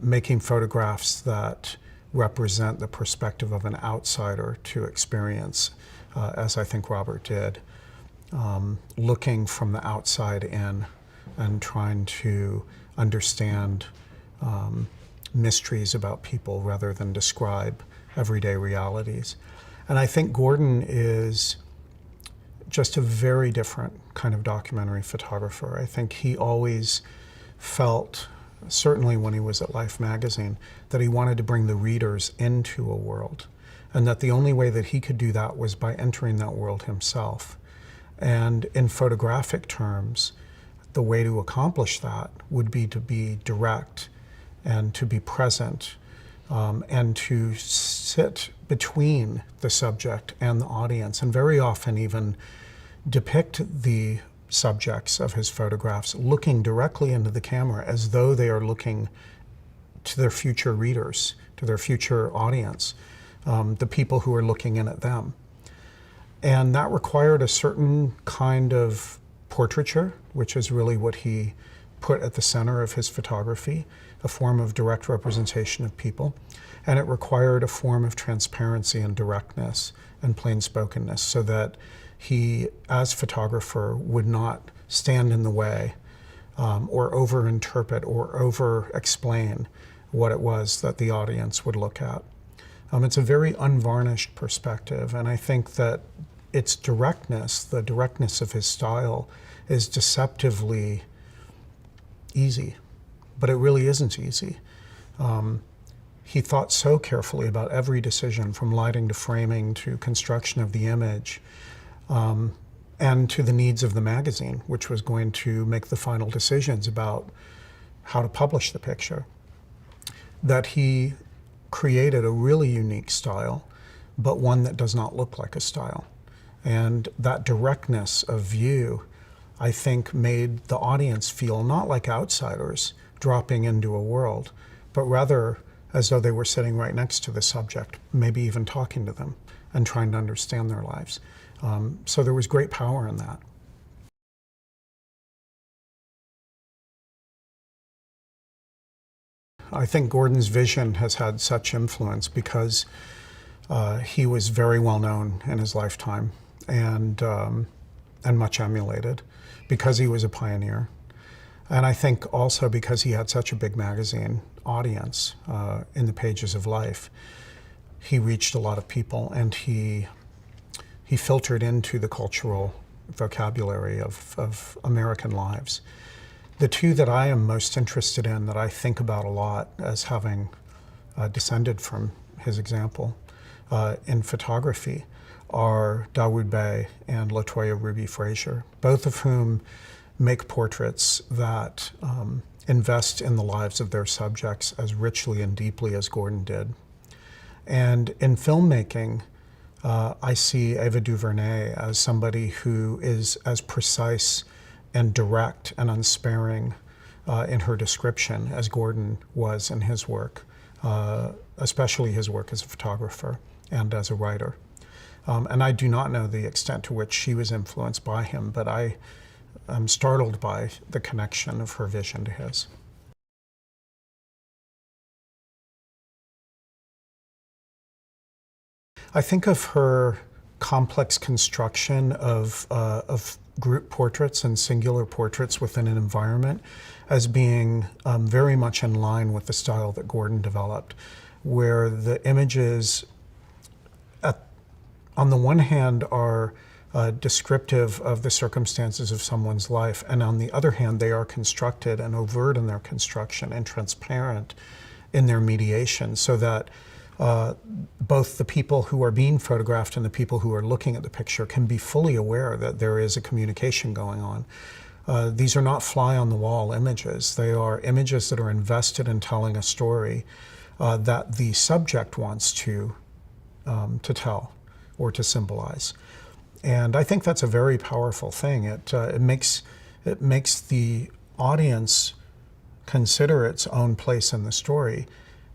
making photographs that represent the perspective of an outsider to experience, as I think Robert did, looking from the outside in and trying to understand mysteries about people rather than describe everyday realities. And I think Gordon is just a very different kind of documentary photographer. I think he always felt, certainly when he was at Life magazine, that he wanted to bring the readers into a world, and that the only way that he could do that was by entering that world himself. And in photographic terms, the way to accomplish that would be to be direct and to be present and to sit between the subject and the audience, and very often even depict the subjects of his photographs looking directly into the camera as though they are looking to their future readers, to their future audience, the people who are looking in at them. And that required a certain kind of portraiture, which is really what he put at the center of his photography, a form of direct representation of people. And it required a form of transparency and directness and plain-spokenness so that he, as photographer, would not stand in the way or over-interpret or over-explain what it was that the audience would look at. It's a very unvarnished perspective, and I think that its directness, the directness of his style, is deceptively easy, but it really isn't easy. He thought so carefully about every decision, from lighting to framing to construction of the image, and to the needs of the magazine, which was going to make the final decisions about how to publish the picture. that he created a really unique style, but one that does not look like a style. And that directness of view, I think, made the audience feel not like outsiders dropping into a world, but rather as though they were sitting right next to the subject, maybe even talking to them and trying to understand their lives. So there was great power in that. I think Gordon's vision has had such influence because he was very well known in his lifetime and much emulated, because he was a pioneer. And I think also because he had such a big magazine audience in the pages of Life, he reached a lot of people, and he filtered into the cultural vocabulary of American lives. The two that I am most interested in, that I think about a lot as having descended from his example in photography, are Dawood Bey and Latoya Ruby Frazier, both of whom make portraits that invest in the lives of their subjects as richly and deeply as Gordon did. And in filmmaking, I see Ava DuVernay as somebody who is as precise and direct and unsparing in her description as Gordon was in his work, especially his work as a photographer and as a writer. And I do not know the extent to which she was influenced by him, but I am startled by the connection of her vision to his. I think of her complex construction of group portraits and singular portraits within an environment as being very much in line with the style that Gordon developed, where the images, on the one hand, are descriptive of the circumstances of someone's life, and on the other hand, they are constructed and overt in their construction and transparent in their mediation, so that both the people who are being photographed and the people who are looking at the picture can be fully aware that there is a communication going on. These are not fly-on-the-wall images. They are images that are invested in telling a story that the subject wants to tell or to symbolize. And I think that's a very powerful thing. It makes the audience consider its own place in the story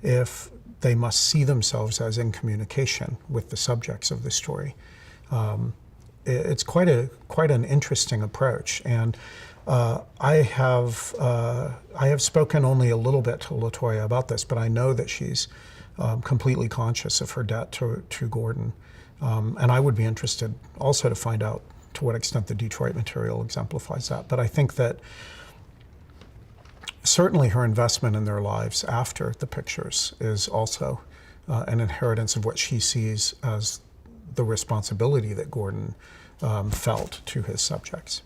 if they must see themselves as in communication with the subjects of the story. It's quite an interesting approach, and I have spoken only a little bit to Latoya about this, but I know that she's completely conscious of her debt to Gordon, and I would be interested also to find out to what extent the Detroit material exemplifies that. But I think that certainly her investment in their lives after the pictures is also an inheritance of what she sees as the responsibility that Gordon felt to his subjects.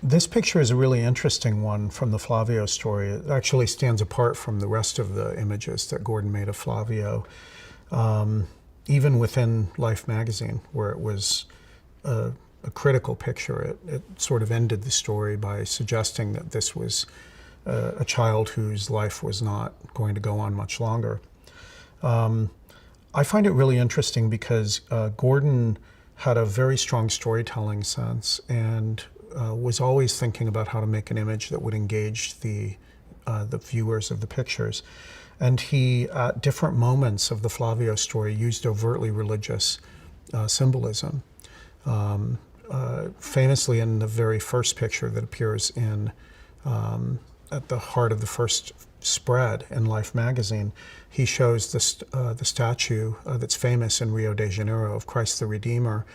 This picture is a really interesting one from the Flavio story. It actually stands apart from the rest of the images that Gordon made of Flavio, even within Life magazine, where it was a critical picture. It sort of ended the story by suggesting that this was a child whose life was not going to go on much longer. I find it really interesting because Gordon had a very strong storytelling sense and was always thinking about how to make an image that would engage the viewers of the pictures. And he, at different moments of the Flavio story, used overtly religious symbolism. Famously, in the very first picture that appears in at the heart of the first spread in Life magazine, he shows the statue that's famous in Rio de Janeiro of Christ the Redeemer,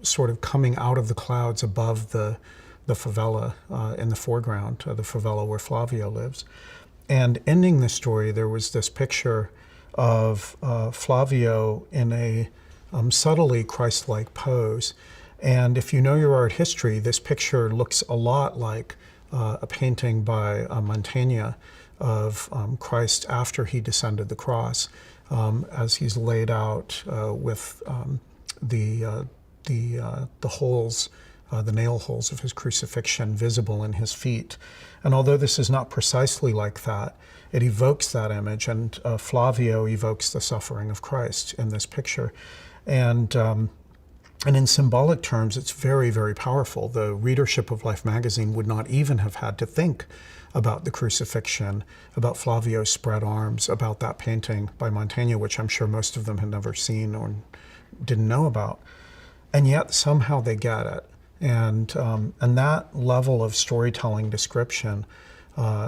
sort of coming out of the clouds above the favela in the foreground, the favela where Flavio lives. And ending the story, there was this picture of Flavio in a subtly Christ-like pose. And if you know your art history, this picture looks a lot like a painting by Mantegna of Christ after he descended the cross, as he's laid out with the holes the nail holes of his crucifixion visible in his feet. And although this is not precisely like that, it evokes that image, and Flavio evokes the suffering of Christ in this picture. And in symbolic terms, it's very, very powerful. The readership of Life magazine would not even have had to think about the crucifixion, about Flavio's spread arms, about that painting by Mantegna, which I'm sure most of them had never seen or didn't know about. And yet somehow they get it. And that level of storytelling, description,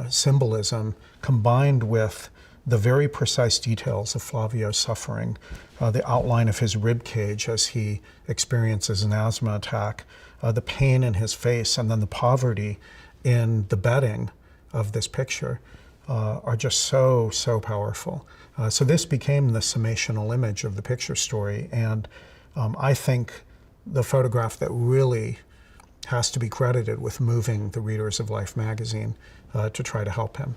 symbolism, combined with the very precise details of Flavio's suffering, the outline of his rib cage as he experiences an asthma attack, the pain in his face, and then the poverty in the bedding of this picture are just so, so powerful. So this became the summational image of the picture story, and I think the photograph that really has to be credited with moving the readers of Life magazine to try to help him.